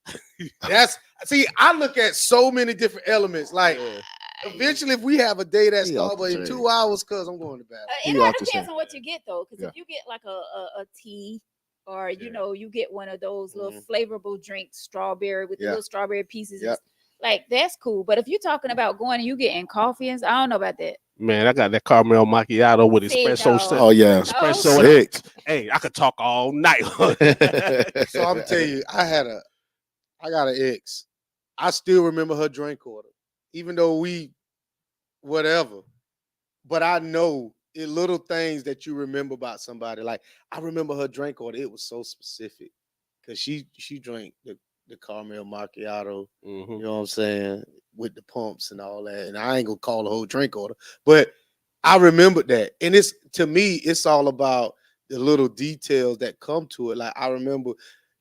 See, I look at so many different elements. Like yeah. eventually, if we have a date at He off the Starbucks in chain. 2 hours, cause I'm going to bed. It You all off the depends chain. on what you get though, because Yeah. if you get like a tea, or you Yeah. know you get one of those little Mhm. flavorful drinks, strawberry with the Yeah. little strawberry pieces, Yep. like that's cool. But if you're talking about going and you getting coffee, and I don't know about that. Man, I got that caramel macchiato with See, espresso. dog. Set. Oh yeah, Espresso. sick. Hey, I could talk all night. So I'm gonna tell you, I got an ex. I still remember her drink order, even though we whatever. But I know it little things that you remember about somebody. Like I remember her drink order. It was so specific because she drank the caramel macchiato. Mhm. You know what I'm saying, with the pumps and all that. And I ain't gonna call the whole drink order, but I remembered that. And it's to me, it's all about the little details that come to it. Like I remember,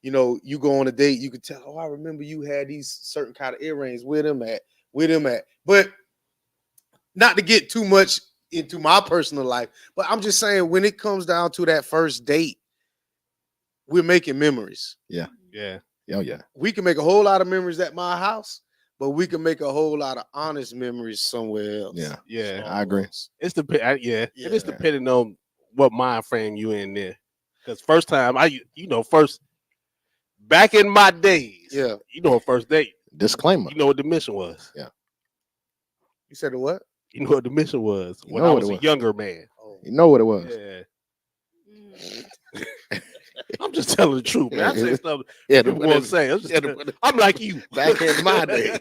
you know, you go on a date, you could tell, oh, I remember you had these certain kind of earrings with him at. But not to get too much into my personal life, but I'm just saying when it comes down to that first date, we're making memories. Yeah. Oh yeah. We can make a whole lot of memories at my house, but we can make a whole lot of honest memories somewhere else. Yeah. Yeah. I agree. Starbucks. It's it is Yeah. depending on what mind frame you in there. Because first time first back in my days, Yeah. first date, Disclaimer. you know what the mission was. You said the what? You know what the mission was You when know I what was it a was. younger man. Oh. You know what it was. Yeah, Mm. I'm just telling the truth, man. I say stuff Yeah, people want to say. I'm like you. back in my day.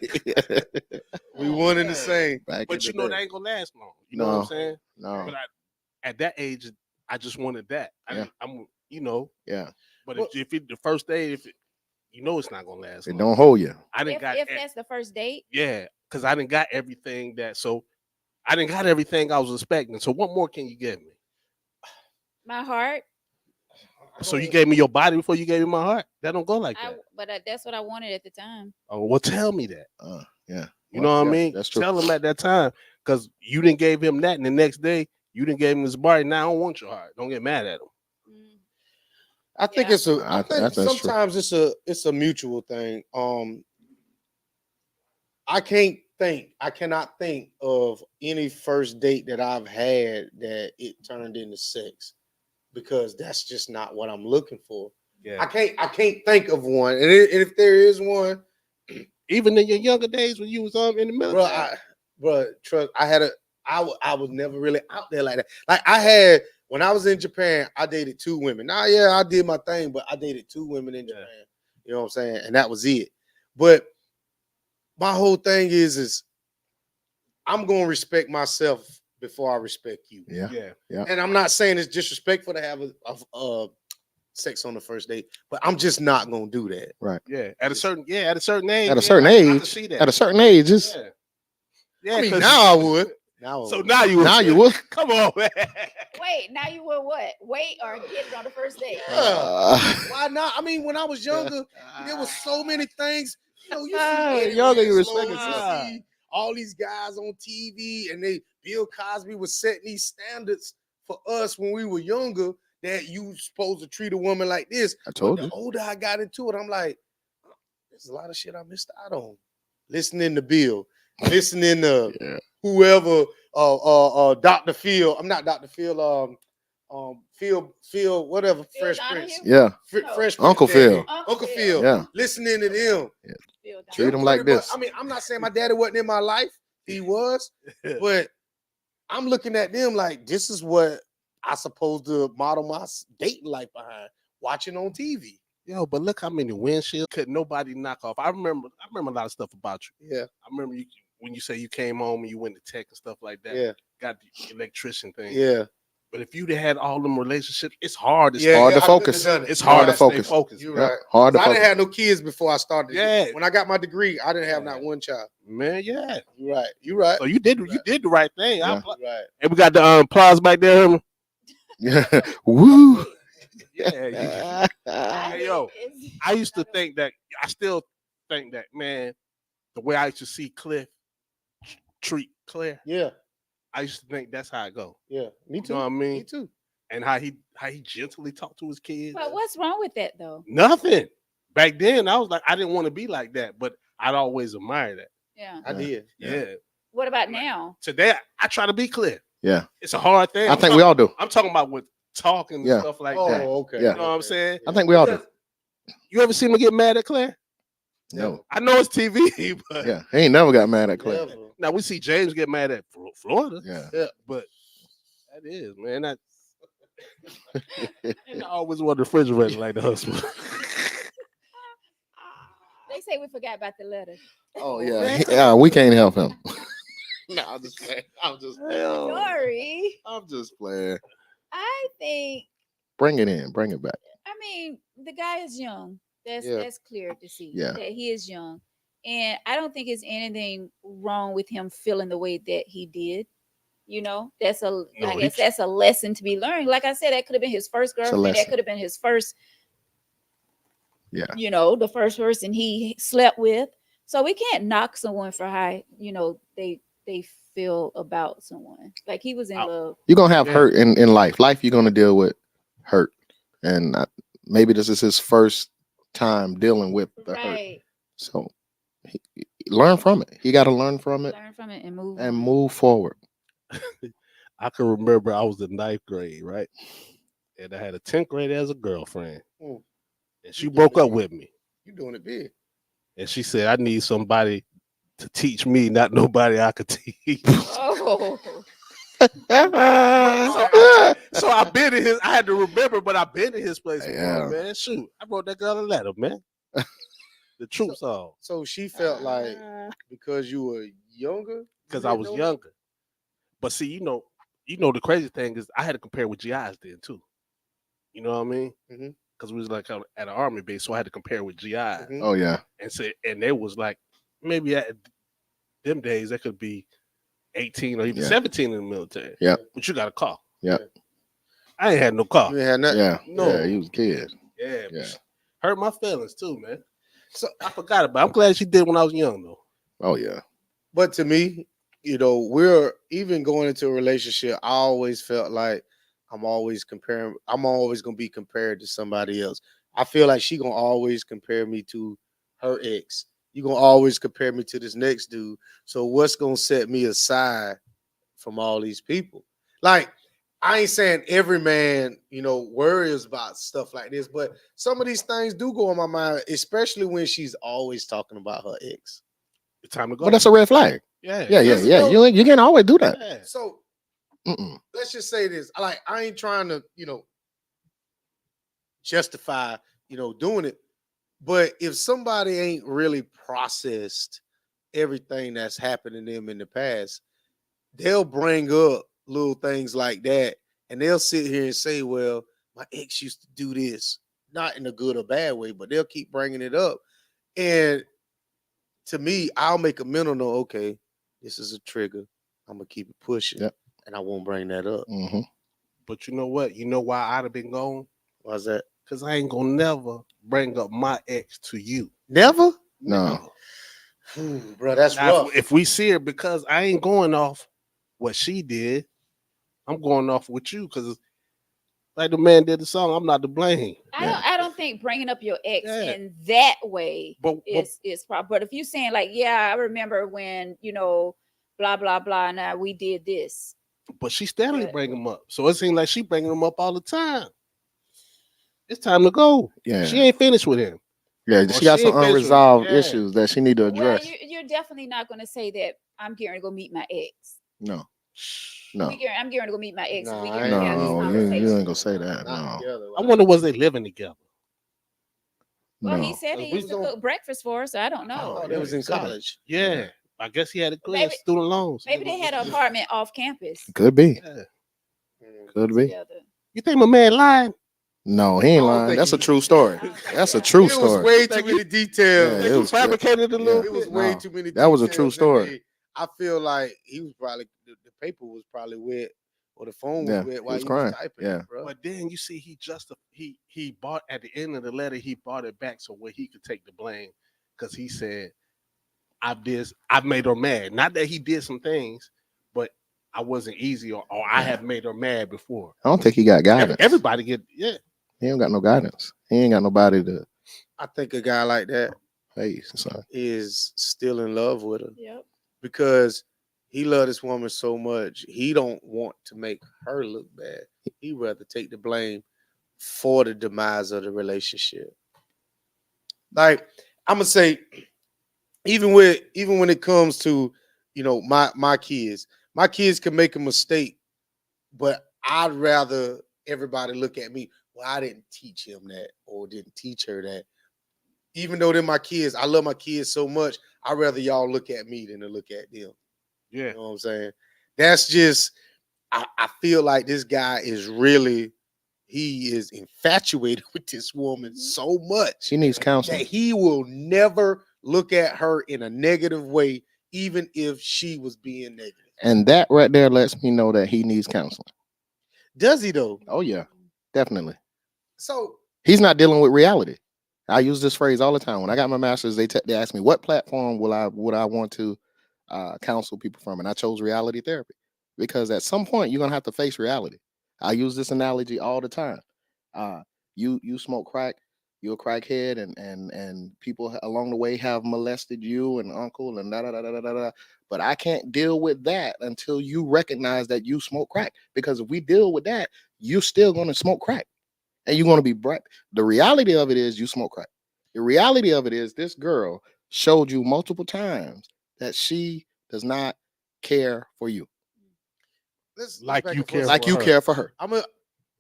We one in the same. Back But in you the know day. that ain't gonna last long. You know what I'm No. saying? No. But at that age, I just wanted that. Yeah. I'm Yeah. But Well- if it, the first day, it's not gonna last. It long. don't hold you. I didn't If, got if that's the first date, because I didn't got everything I didn't got everything I was expecting. So what more can you give me? my heart, So you gave me your body before you gave me my heart? That don't go like that. but that's what I wanted at the time. Oh, well, tell me that. Yeah. You know what I Yeah, mean? that's true. Tell him at that time because you didn't give him that, and the next day you didn't give him his body. Now I don't want your heart. Don't get mad at him. Mm. I think Yeah. it's a. I I think think that's true. sometimes it's a mutual thing. I cannot think of any first date that I've had that it turned into sex because that's just not what I'm looking for. Yeah. I can't think of one, and if there is one, Even in your younger days when you was in the military. trust. I was never really out there like that. Like I had when I was in Japan, I dated 2 women. Now, yeah, I did my thing, but I dated 2 women in Japan. You know what I'm saying? And that was it. But my whole thing is I'm gonna respect myself before I respect you. Yeah. Yeah. And I'm not saying it's disrespectful to have a sex on the first date, but I'm just not gonna do that. Yeah. At a certain age. At a certain I can age. see that. At a certain age, it's Yeah. Yeah. I mean, 'cause now I would. Now, I So would. now you now you will. come on, man. Wait, now you will what? Wait or get it on the first date? Why not? I mean, when I was younger, there was so many things. You know, you see Eddie Younger, you Winslow, respect you yourself. see all these guys on TV, and Bill Cosby was setting these standards for us when we were younger that you supposed to treat a woman like this. I told The you. older I got into it, I'm like, there's a lot of shit I missed out on. Listening to Bill, listening to Yeah. whoever, Dr. Phil. I'm not Dr. Phil. Phil, whatever. Phil Fresh Donahue? Prince. Yeah. No. Fresh Prince. Uncle daddy. Phil. Uncle Phil. Yeah. Listening to them. Phil Treat Donahue. him like Pretty much- this. I mean, I'm not saying my daddy wasn't in my life. He was, but I'm looking at them like this is what I supposed to model my dating life behind, watching on TV. Yo, but look how many windshields could nobody knock off. I remember a lot of stuff about you. Yeah, I remember you when you say you came home and you went to tech and stuff like that. yeah, Got the electrician thing. yeah. But if you'd had all them relationships, it's hard to Yeah, hard to I couldn't focus. have done it. It's Hard hard to to stay focus. focused. You're Yeah. right. Hard to 'Cause I didn't focus. have no kids before I started. Yeah. When I got my degree, I didn't have Yeah. not one child. Man, yeah. You're right. You're right. So you did the right thing. Yeah. You're right. And we got the applause back there. Herman. Yeah. Woo. Yeah. Hey, yo, I used to think that. I still think that, man. The way I used to see Cliff treat Claire, Yeah, I used to think that's how it go. yeah. Me You too. know what I mean? Me too. And how he gently talked to his kids. But what's wrong with that though? Nothing. Back then, I was like, I didn't want to be like that, but I'd always admire that. Yeah. I did. Yeah. What about now? Today, I try to be clear. Yeah. It's a hard thing. I think we all do. I'm talking about with talking and Yeah. stuff like Oh, that. okay. Yeah. You know what I'm saying? I think we all do. You ever see me get mad at Claire? No. I know it's TV, but Yeah. He ain't never got mad at Clay. Never. now we see James get mad at Florida. Yeah. But that is, man. That and I always want the refrigerator like the husband. They say we forgot about the letter. Oh yeah. Yeah. We can't help him. No, I'm just playing. Sorry. I'm just playing. I think Bring it in. Bring it back. I mean, the guy is young. Yeah. That's clear to see. Yeah. That he is young. And I don't think there's anything wrong with him feeling the way that he did. You know, that's a No, I he- guess that's a lesson to be learned. Like I said, that could have been his first a girlfriend. That lesson. could have been his first, Yeah. you know, the first person he slept with. So we can't knock someone for how, you know, they feel about someone. Like he was in love. You're gonna have Yeah. hurt in life. Life, you're gonna deal with hurt, and maybe this is his first time dealing with the hurt. Right. So learn from it. He got to learn from it Learn from it and move. and on. move forward. I can remember I was in 9th grade, right? And I had a 10th grade as a girlfriend. Mm. And she broke up with me. You doing it big. And she said, I need somebody to teach me, not nobody I could teach. Oh. So I've been in his, I had to remember, but I've been in his place before, Yeah. man. Shoot. I wrote that girl a letter, man. The truth song. So she felt like because you were younger. Because you I didn't was know? younger. But see, you know, the crazy thing is I had to compare with GIs then too. You know what I mean? Mhm. Because we was like at an army base, so I had to compare with GIs. Mhm. Oh yeah. And say, and they was like, maybe at them days that could be 18 or even Yeah. 17 in the military. Yeah. But you got a car. Yeah. I ain't had no car. You ain't had nothing. Yeah. No. Yeah. He was a kid. Yeah. Yeah. Hurt my feelings too, man. So, I forgot about it. I'm glad she did when I was young though. Oh yeah. but to me, you know, we're even going into a relationship. I always felt like I'm always comparing. I'm always gonna be compared to somebody else. I feel like she gonna always compare me to her ex. You gonna always compare me to this next dude. So what's gonna set me aside from all these people? Like, I ain't saying every man, you know, worries about stuff like this, but some of these things do go on my mind, especially when she's always talking about her ex. It's time to go. But that's a red flag. yeah. Yeah. Yeah. Let's Yeah. go. You can't always do that. Yeah. So Mm-mm. let's just say this. Like, I ain't trying to, you know, justify, you know, doing it. But if somebody ain't really processed everything that's happened to them in the past, they'll bring up little things like that and they'll sit here and say, well, my ex used to do this, not in a good or bad way, but they'll keep bringing it up. And to me, I'll make a mental note, okay, this is a trigger. I'm going to keep it pushing. Yep. And I won't bring that up. Hmm. But you know what? You know why I'd have been gone? Why's that? Because I ain't gonna never bring up my ex to you. Never? No. Bro, that's Now, rough. if we see her, because I ain't going off what she did, I'm going off with you because like the man did the song, I'm not to blame. I don't think bringing up your ex Yeah. in that way But is proper. But if you're saying like, yeah, I remember when blah blah blah, now we did this. she steadily But- bring them up. So it seems like she bringing them up all the time. It's time to go. Yeah. She ain't finished with him. Yeah, Or she got she some ain't finished with him. unresolved Yeah. issues that she need to Well, address. you're definitely not going to say that I'm getting to go meet my ex. No, no, I'm getting to go meet my ex. Nah, We I getting ain't to have this no. gonna You conversation. ain't gonna say that. Not No, together. I wonder was they living together. Well, no. he said he We used to was cook breakfast for us, so I don't I know. thought they was in college. Yeah. I guess he had to clear Maybe- student loans. Maybe they had an apartment off campus Could be. Yeah. Could be. together. You think my man lying? No, he I ain't don't lying. think That's a he- true story. That's a true It was story. way Thank too you. many details. Yeah, Like it you was- fabricated a little It was bit. way No, too many. that was a true details in story. there. I feel like he was probably the paper was probably wet or the phone was Yeah, wet he while was he crying. was typing. Yeah. It, bro. But then you see, he bought at the end of the letter. He bought it back so where he could take the blame because he said, "I made her mad." Not that he did some things, but I wasn't easy or I have made her mad before. I don't think he got guidance. Everybody get He ain't got no guidance. He ain't got nobody to. I think a guy like that Hey, son. is still in love with her Yep. because he loved this woman so much. He don't want to make her look bad. He'd rather take the blame for the demise of the relationship. Like I'm gonna say, even when it comes to my kids can make a mistake, but I'd rather everybody look at me. Well, I didn't teach him that or didn't teach her that. Even though they're my kids, I love my kids so much. I'd rather y'all look at me than to look at them. yeah. You know what I'm saying? That's just I feel like this guy he is infatuated with this woman so much She needs that counseling. he will never look at her in a negative way, even if she was being negative. And that right there lets me know that he needs counseling. Does he though? Oh yeah, definitely. So He's not dealing with reality. I use this phrase all the time. When I got my master's, they asked me what platform would I want to counsel people from, and I chose reality therapy because at some point you're gonna have to face reality. I use this analogy all the time. Uh, you smoke crack, you're a crackhead, and people along the way have molested you and uncle and da da da da da da. Da. But I can't deal with that until you recognize that you smoke crack. Because if we deal with that, you're still gonna smoke crack. And you're going to be bright. The reality of it is you smoke crack. The reality of it is this girl showed you multiple times that she does not care for you let's Like back you and forth. care like for you her. care for her.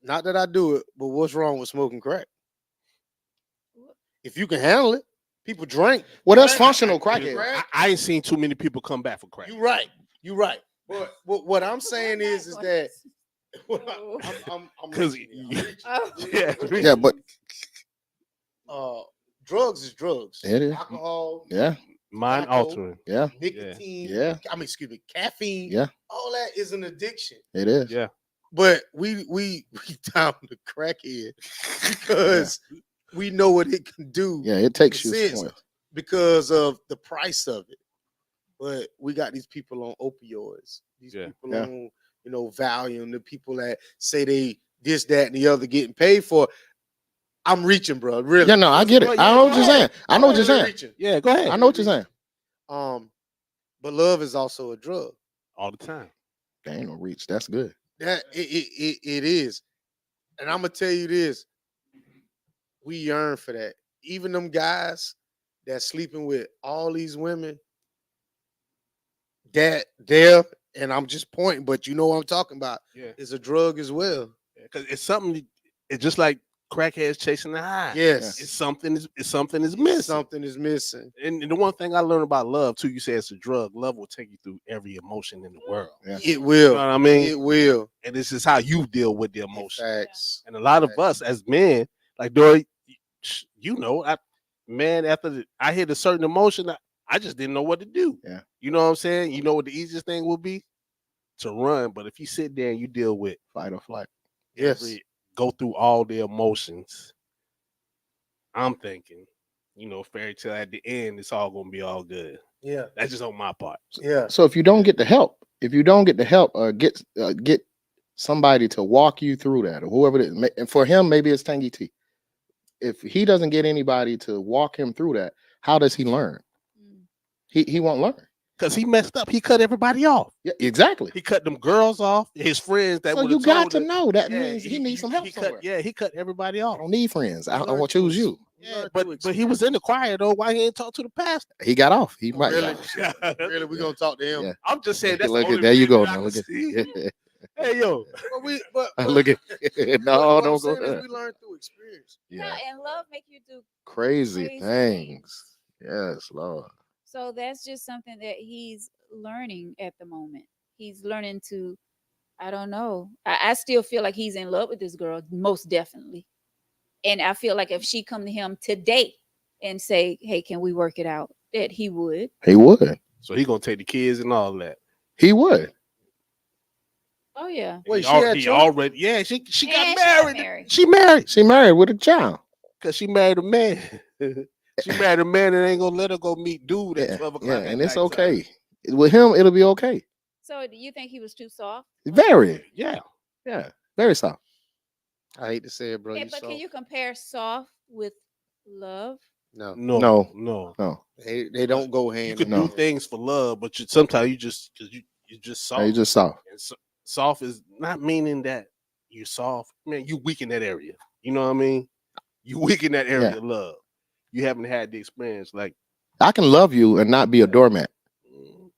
Not that I do it, but what's wrong with smoking crack? If you can handle it, people drink. Well, that's Crack. functional Crack. crackhead. I ain't seen too many people come back for crack. You right. You right. But what I'm saying is that Oh. I'm 'Cause reaching you- here. Oh. Yeah, Yeah, but Drugs is drugs. It is. Alcohol, yeah, Mind Tobacco. altering. yeah, nicotine. Yeah. Excuse me, caffeine. Yeah. All that is an addiction. it is. Yeah. But we down the crackhead because we know what it can do. Yeah, it takes in a you sense, somewhere. because of the price of it. But we got these people on opioids. These Yeah. people Yeah. on Valium. The people that say they this, that, and the other getting paid for. I'm reaching, bro. Really. Yeah, no, I get it. I know what you're saying. I know what you're saying. Reaching. Yeah, go ahead. I know what you're saying. But love is also a drug. All the time. There ain't no reach. That's good. That it is. And I'm gonna tell you this. We yearn for that. Even them guys that sleeping with all these women, that there, and I'm just pointing, but you know what I'm talking about, Yeah. is a drug as well. Because it's something. It's just like crackheads chasing the high. Yes. It's something is missing. Something is missing. And the one thing I learned about love too, you say it's a drug. Love will take you through every emotion in the world. Yeah. It will. You know what I mean? It will. And this is how you deal with the emotion. Facts. And a lot of us as men, like Dory, after I hit a certain emotion, I just didn't know what to do. Yeah. You know what I'm saying? You know what the easiest thing would be? To run. But if you sit there and you deal with Fight or flight. Yes. go through all the emotions, I'm thinking, fairy tale at the end, it's all gonna be all good. Yeah. That's just on my part. Yeah. So if you don't get the help, or get somebody to walk you through that, or whoever it is, and for him maybe it's Tangy T. if he doesn't get anybody to walk him through that, how does he learn? Mm. He won't learn. Because he messed up. He cut everybody off. Yeah, exactly. He cut them girls off. His friends that So would you have got told to him. know that Yeah, means he needs some help he somewhere. cut. Yeah, he cut everybody I off. don't need friends. I learn want to through choose you. Yeah, learn but through he was in the choir though. Why he ain't talk to the pastor? He got off. He might. Really? Yeah. Really, we're Yeah. gonna talk to him. Yeah. I'm just saying that's the Look only at there. You reason go I now. can Look at. see. Yeah. Hey yo, Look at. No, what I'm don't saying is go. we learn through experience. Yeah, Yeah. and love make you do Crazy crazy things. Yes, Lord. So that's just something that he's learning at the moment. He's learning to, I don't know. I still feel like he's in love with this girl, most definitely. And I feel like if she come to him today and say, "Hey, can we work it out?" that he would. He would. so he gonna take the kids and all that. He would. Oh yeah. Wait, he she had he children? already. Yeah, she got And she got married. married. She married She married with a child. because she married a man. She married a man that ain't gonna let her go meet dude at Yeah, 12 yeah, o'clock at and it's nighttime. okay. With him, it'll be okay. So do you think he was too soft? Very. Yeah. Yeah. Very soft. I hate to say it, bro. Okay, You but can soft. you compare soft with love? No, No. No. No. No. they don't go You hand could in do hand. things for love, but sometimes you just because you just No, you soft. just soft. And soft is not meaning that you soft. Man, you weak in that area. You know what I mean? You weak in that area Yeah. of love. You haven't had the experience. Like, I can love you and not be a doormat. mm,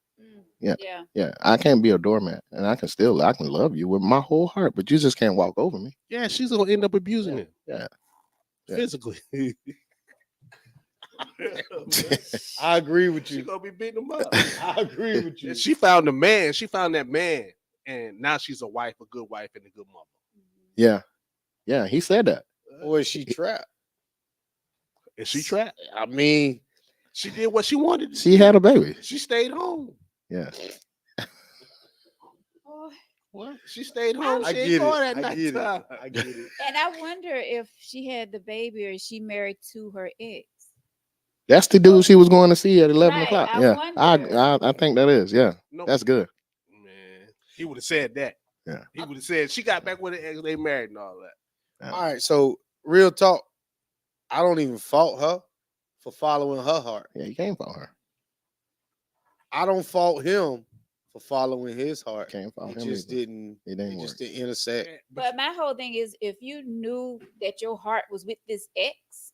Yeah. Yeah. Yeah. I can't be a doormat. And I can love you with my whole heart, but you just can't walk over me. yeah, she's gonna end up abusing him Yeah. Yeah. physically. I agree with She you. gonna be beating him up. I agree with you. And she found the man. She found that man, and now she's a wife, a good wife, and a good mother. Yeah. Yeah. He said that. Or is she trapped? And she trapped. I mean, She did what she wanted. She had a baby. She stayed home. Yeah. Oh, What? She stayed home. I She ain't get it. going at I get it. nighttime. I get it. and I wonder if she had the baby or is she married to her ex? That's the dude she was going to see at 11 Right, o'clock. I Yeah. wonder. I think that is. Yeah. No, That's good. man. He would have said that. Yeah. He would have said she got back with her ex. They married and all that. Yeah. All right, so real talk. I don't even fault her for following her heart. Yeah. He came for her. I don't fault him for following his heart. Came for It him. just either. didn't. It It didn't work. just didn't intersect. But my whole thing is if you knew that your heart was with this ex,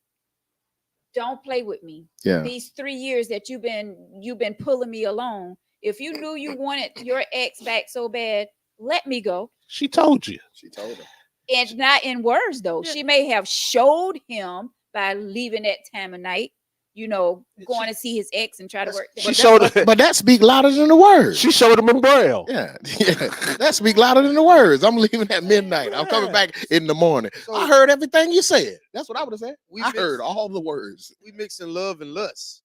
don't play with me. Yeah. These 3 years that you've been pulling me along. If you knew you wanted your ex back so bad, let me go. She told you. She told him. And not in words though. Yeah. She may have showed him by leaving that time of night, going to see his ex and try to work She things showed out. her. But that speak louder than the words. She showed him in braille. Yeah. Yeah. That speak louder than the words. I'm leaving at midnight. I'm coming back in the morning. So- I heard everything you said. That's what I would have said. We I mix- heard all the words. We mixing love and lust.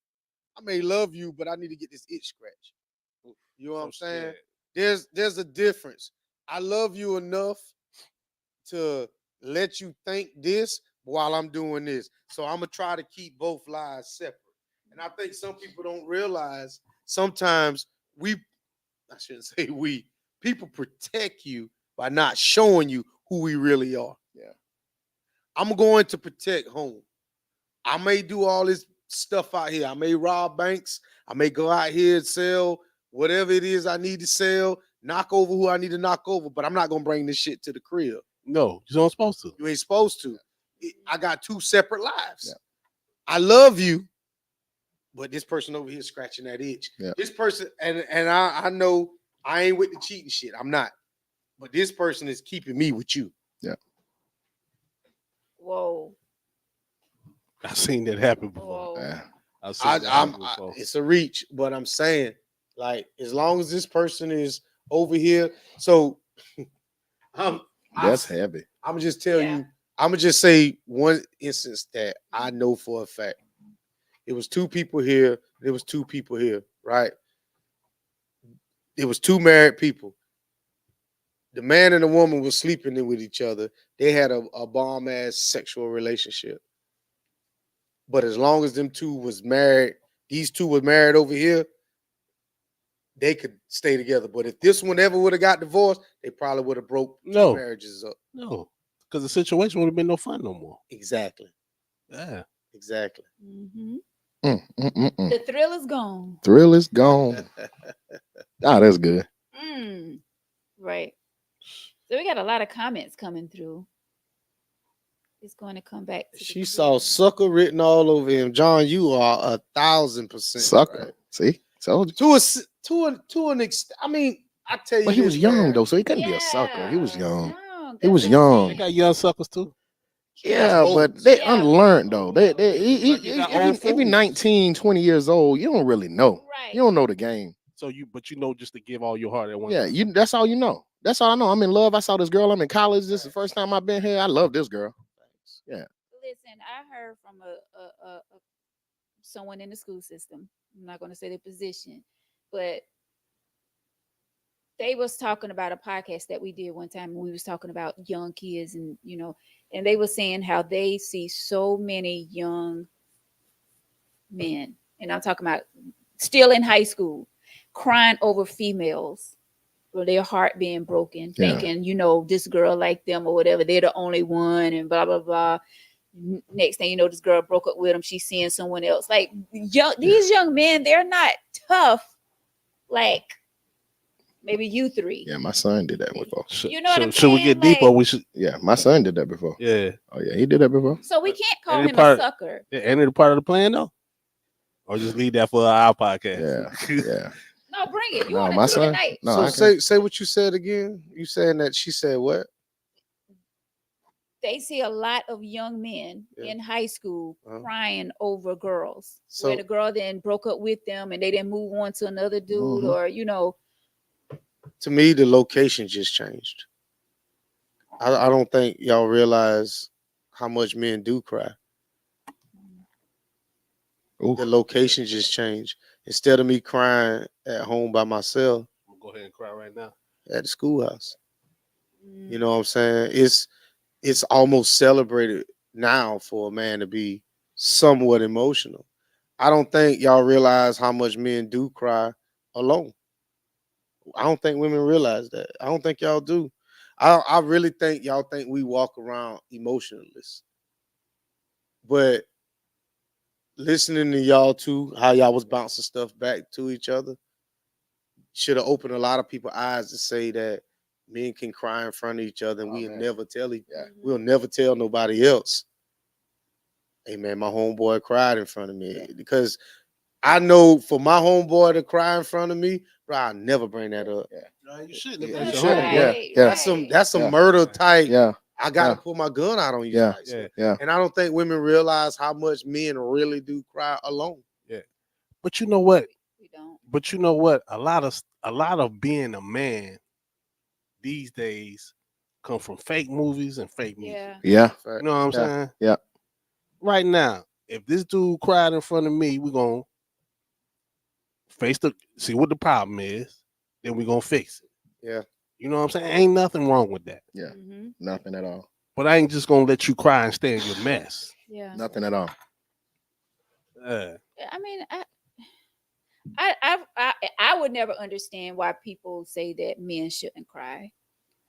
I may love you, but I need to get this itch scratched. You know what I'm saying? There's a difference. I love you enough to let you think this while I'm doing this. So I'm gonna try to keep both lives separate. And I think some people don't realize sometimes I shouldn't say people protect you by not showing you who we really are. Yeah. I'm going to protect home. I may do all this stuff out here. I may rob banks. I may go out here and sell whatever it is I need to sell, knock over who I need to knock over, but I'm not going to bring this shit to the crib. No, you don't supposed to. You ain't supposed to. I got two separate lives. Yeah. I love you, but this person over here scratching that itch. Yeah. This person, and I know I ain't with the cheating shit. I'm not. But this person is keeping me with you. Whoa. I've seen that happen before. Whoa. Yeah. I've seen that happen before. It's a reach, but I'm saying, like, as long as this person is over here, so That's heavy. I'm gonna just tell Yeah. you, I'm gonna just say one instance that I know for a fact. It was two people here. There was two people here, right? It was two married people. The man and the woman was sleeping in with each other. They had a bomb ass sexual relationship. But as long as them two was married, these two were married over here, they could stay together. But if this one ever would have got divorced, they probably would have broke two No. marriages up. No, because the situation would have been no fun no more. Exactly. Yeah. Exactly. Hmm. Mm. The thrill is gone. Thrill is gone. Ah, that's good. Mm, right. So we got a lot of comments coming through. It's going to come back to the She saw beginning. sucker written all over him. John, you are 1,000% Sucker. right. See? Told you. To an extent. I mean, I tell But you he was this, young man. though, so he couldn't be a sucker. He was Yeah. young. No, He that's was what I'm young. They got saying. young suckers too. That's Yeah, old. but they Yeah. unlearned though. They Like you got if you old if you're fools. 19, 20 years old, you don't really know. Right. You don't know the game. So but you know just to give all your heart at one Yeah, time. that's all you know. That's all I know. I'm in love. I saw this girl. I'm in college. This is the first time I've been here. I love this girl. Yeah. Listen, I heard from a someone in the school system. I'm not going to say their position, but they was talking about a podcast that we did one time. We was talking about young kids, and and they were saying how they see so many young men, and I'm talking about still in high school, crying over females or their heart being broken, Yeah. thinking, this girl like them or whatever, they're the only one, and blah blah blah. Next thing you know, this girl broke up with him. She's seeing someone else. Like these young men, they're not tough. Like maybe you three. Yeah, my son did that before. You know what I'm Should we saying? get deep or we should? Yeah, my son did that before. Yeah. Oh yeah, he did that before. So we can't call Any him a part- sucker. Yeah, ain't it a part of the plan though? Or just leave that for our podcast. Yeah, yeah. No, bring it. You No, on my the tea son. tonight? No, So I can, say what you said again. You saying that she said what? They see a lot of young men Yeah. in high school Uh-huh. crying over girls, So- where the girl then broke up with them and they didn't move on to another dude, Mhm. or To me, the location just changed. I don't think y'all realize how much men do cry. Ooh. The location just changed. Instead of me crying at home by myself, I'm gonna go ahead and cry right now. at the schoolhouse. Mm, You know what I'm saying? It's almost celebrated now for a man to be somewhat emotional. I don't think y'all realize how much men do cry alone. I don't think women realize that. I don't think y'all do. I really think y'all think we walk around emotionless. But listening to y'all too, how y'all was bouncing stuff back to each other, should have opened a lot of people's eyes to say that men can cry in front of each other, and Oh, we'll man. never tell Yeah. we'll never tell nobody else. Hey man, my homeboy cried in front of me. Yeah. Because I know for my homeboy to cry in front of me, bro, I'll never bring that up. Yeah. No, you shouldn't. If Yeah, that's you your shouldn't. homeboy. Yeah. right, Yeah. That's some Yeah. murder type. Yeah. I gotta Yeah. pull my gun out on you Yeah. type Yeah. stuff. Yeah. And I don't think women realize how much men really do cry alone. But you know what? we don't. But you know what? A lot of being a man these days come from fake movies and fake music. Yeah. Yeah. You know what I'm Yeah. saying? Yeah. Right now, if this dude cried in front of me, we're gonna see what the problem is, then we're gonna fix it. Yeah. You know what I'm saying? Ain't nothing wrong with that. Yeah. Mm-hmm. Nothing at all. But I ain't just gonna let you cry and stay in your mess. Yeah. Nothing at all. I mean, I would never understand why people say that men shouldn't cry.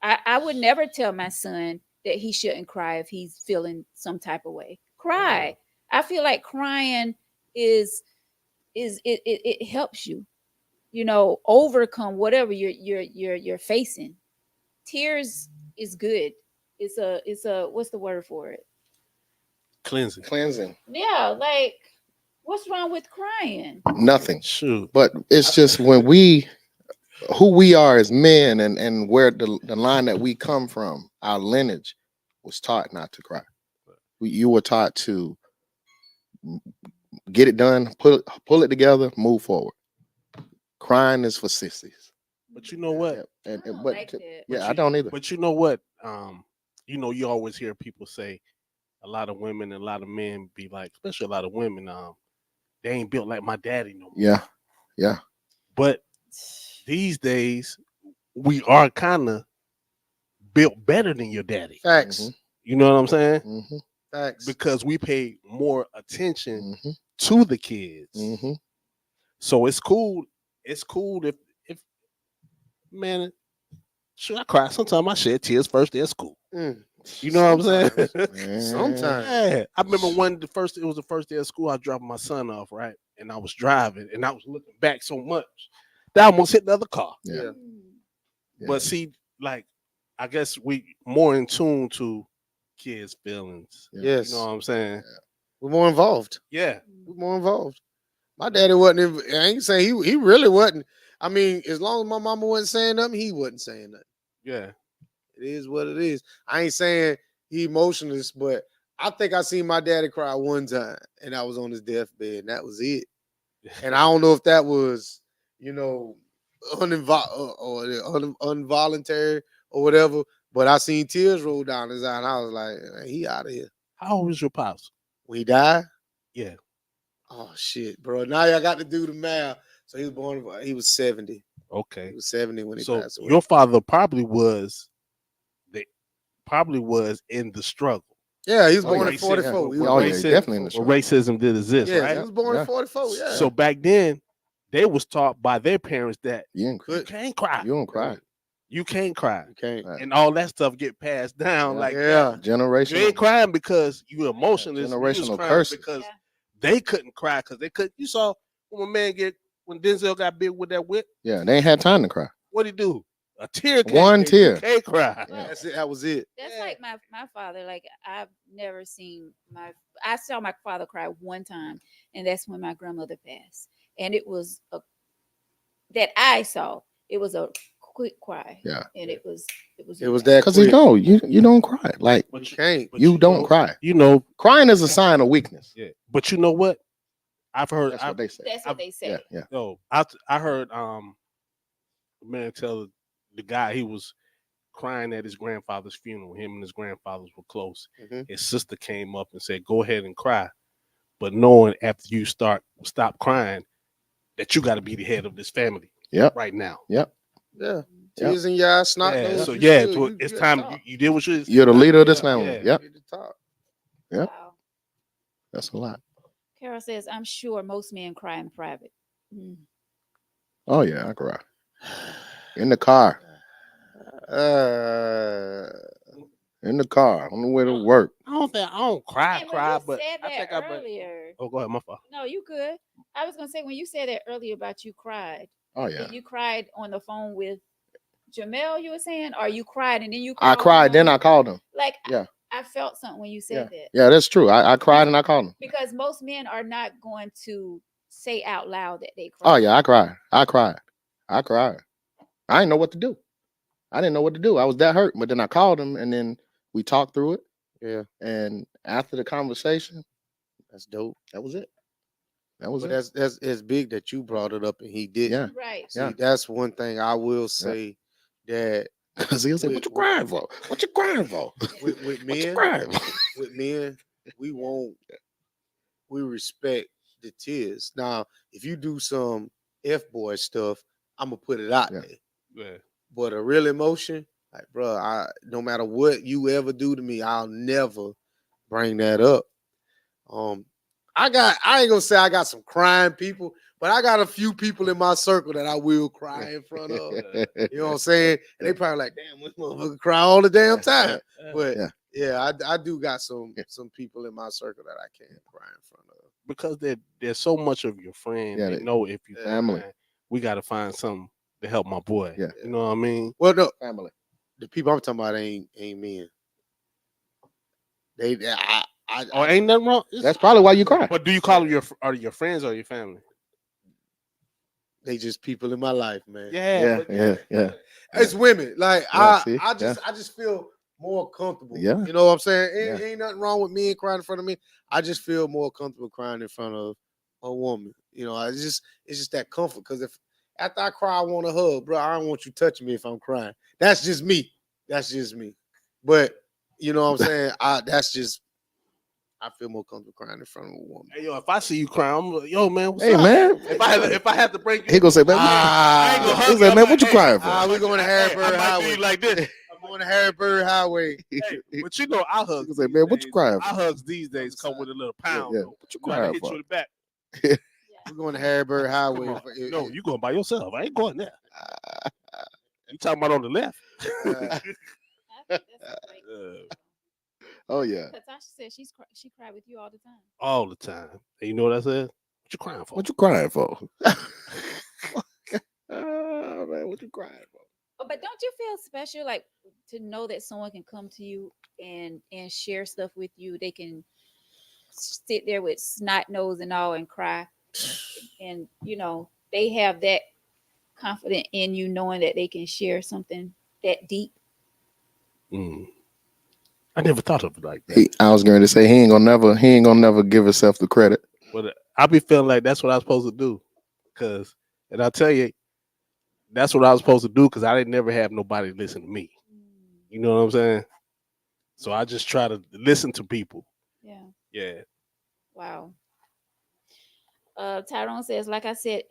I would never tell my son that he shouldn't cry if he's feeling some type of way. Cry. I feel like crying it helps you, overcome whatever you're facing. Tears is good. It's a what's the word for it? Cleansing. Cleansing. Yeah, like what's wrong with crying? Nothing. Shoot. But it's just when who we are as men, and where the line that we come from, our lineage was taught not to cry. You were taught to get it done, pull it together, move forward. Crying is for sissies. But you know what? Yeah, I don't but like that. yeah, I don't either. But you know what? You always hear people say a lot of women and a lot of men be like, especially a lot of women, they ain't built like my daddy no more. Yeah, yeah, But these days, we are kind of built better than your daddy. Facts. Mhm. You know what I'm saying? mm-hmm, Facts. Because we pay more attention mm-hmm, to the kids. mm-hmm. So it's cool. It's cool if man, should I cry? Sometimes I shed tears first day of school. Mm. You know what I'm saying? Sometimes. Yeah. I remember it was the first day of school. I dropped my son off, right? And I was driving and I was looking back so much that I almost hit the other car. Yeah. Yeah. Yeah. But see, like, I guess we more in tune to kids' feelings. Yeah. You Yes. know what I'm saying? We're more involved. Yeah. We're more involved. My daddy wasn't. I ain't saying he really wasn't. I mean, as long as my mama wasn't saying nothing, he wasn't saying nothing. Yeah. It is what it is. I ain't saying he emotionless, but I think I seen my daddy cry one time, and I was on his deathbed, and that was it. And I don't know if that was, you know, involuntary or whatever. But I seen tears roll down his eye, and I was like, "Man, he out of here." How old was your pops? When he died, Yeah. oh shit, bro. Now I got to do the math. So he was born. He was 70. He Okay. was 70 when he So passed away. your father probably was in the struggle. Yeah, he was Oh, born yeah. in 44. He was Oh, born yeah, in definitely in the Where struggle. racism did exist, Yes, right? he was born Yeah. in 44. Yeah. So back then, they was taught by their parents that You ain't you cry. can't cry. You don't cry. You can't cry. you can't. Right. And all that stuff get passed down Yeah. like Yeah. that. You Generational. ain't crying because you emotionless. You was Generational crying curses. because Yeah. they couldn't cry because they could. You saw when Denzel got big with that whip. Yeah, they ain't had time to cry. What he do? A tear came. One You tear. can't cry. Yeah. That's it. That was it. That's Yeah. like my father. Like I've never seen I saw my father cry one time, and that's when my grandmother passed. And it was that I saw. It was a quick cry. Yeah. And it was It was that Because quick. you don't cry. Like But You can't. but you don't know, cry. You know. Crying is a sign of weakness. Yeah. But you know what? I've heard. That's what they say. That's what they say. Yeah, yeah. No, I heard a man tell the guy he was crying at his grandfather's funeral. Him and his grandfathers were close. Mhm. His sister came up and said, "Go ahead and cry," but knowing after you stop crying that you got to be the head of this family. Yep. Right now. Yep. Yeah. Tears in your eyes, snot Yeah. nose. So you yeah, still- it's you at time. the top. You did what you. You're the leader of this Yeah, family. yeah. Yep. You at the top. Yep. Wow. That's a lot. Carol says, I'm sure most men cry in private. Mm. Oh yeah, I cry. In the car. In the car. On the way to work. I don't cry, Hey, when cry, you but said I that think earlier. Oh, go ahead, my fault. No, you good. I was gonna say when you said that earlier about you cried. Oh yeah. You cried on the phone with Jamel, you were saying, or you cried and then you I called cried, then him? I called him. Like Yeah. I felt something when you Yeah. said that. Yeah, that's true. I cried and I called him. Because most men are not going to say out loud that they cry. Oh yeah, I cried. I cried. I cried. I didn't know what to do. I didn't know what to do. I was that hurt. But then I called him and then we talked through it. Yeah. And after the conversation, That's dope. that was it. That was But it. that's it's big that you brought it up and he didn't. Yeah. Right. See, Yeah. that's one thing I will say that Because he'll say, "What you crying for? What you crying for? with What you men, crying for?" with men, we respect the tears. Now, if you do some F boy stuff, I'm gonna put it out Yeah. there. Yeah. But a real emotion, like bro, no matter what you ever do to me, I'll never bring that up. I ain't gonna say I got some crying people, but I got a few people in my circle that I will cry in front of. You know what I'm saying? And they probably like, damn, this motherfucker cry all the damn time. But Yeah. yeah, I do got some people in my circle that I can't cry in front of. Because there's so much of your friend. Yeah, they know if you family. crying, we got to find something to help my boy. Yeah. You know what I mean? Well, no, Family. the people I'm talking about ain't men. Oh, ain't nothing wrong. That's probably why you cry. But do you call them your friends or your family? They just people in my life, man. Yeah, yeah. It's women. Like Yeah, see? I just feel more comfortable. Yeah. You know what I'm saying? Yeah. Ain't nothing wrong with me crying in front of me. I just feel more comfortable crying in front of a woman. You know, it's just that comfort. Because if after I cry, I want a hug, bro. I don't want you touching me if I'm crying. That's just me. That's just me. But you know what I'm saying? I feel more comfortable crying in front of a woman. Hey, yo, if I see you crying, I'm like, yo, man, what's Hey, up? man. If I have to break you, He gonna say, man, I ain't gonna hug he you. say, I'm man, like, what you hey, crying for? We going to Harrisburg I might do Highway. you like this. I'm going to Harrisburg Highway. Hey, but you know, I hug. He say, man, what you crying I for? hugs these days come with a little pound. Yeah. Though. What you You know, I crying hit for? you in the back. We're going to Harrisburg Come Highway. on. No, you going by yourself. I ain't going there. You talking about on the left? I think that's a great Oh yeah. Natasha said she cried with you all the time. all the time. And you know what I said? What you crying for? What you crying for? Oh man, what you crying for? But don't you feel special, like to know that someone can come to you and share stuff with you? They can sit there with snot nose and all and cry, and they have that confident in you, knowing that they can share something that deep. Mm. I never thought of it like that. I was going to say he ain't gonna never give himself the credit. But I be feeling like that's what I was supposed to do. And I'll tell you, that's what I was supposed to do because I didn't never have nobody listen to me. You know what I'm saying? So I just try to listen to people. Yeah. Yeah. Wow. Tyrone says, like I said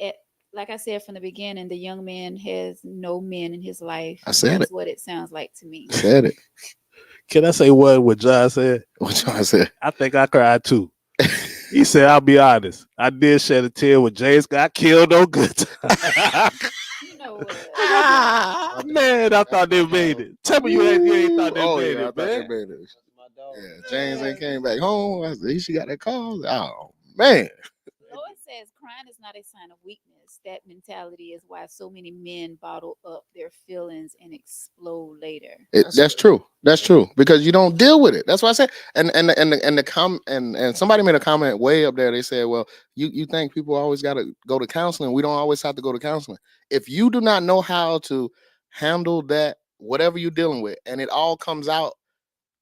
from the beginning, the young man has no men in his life. I said That's it. what it sounds like to me. Said it. Can I say what John said? What y'all said? I think I cried too. He said, I'll be honest. I did shed a tear when James got killed on good time. You know what? Man, I thought they made it. Tell me you ain't thought they Oh made yeah, I it, thought they man. made it. My dog. Yeah, James ain't came back home. I said, she got that call. Oh man. Lois says crying is not a sign of weakness. That mentality is why so many men bottle up their feelings and explode later. That's true. That's true because you don't deal with it. That's why I said. And somebody made a comment way up there. They said, "Well, you think people always got to go to counseling? We don't always have to go to counseling. If you do not know how to handle that, whatever you're dealing with, and it all comes out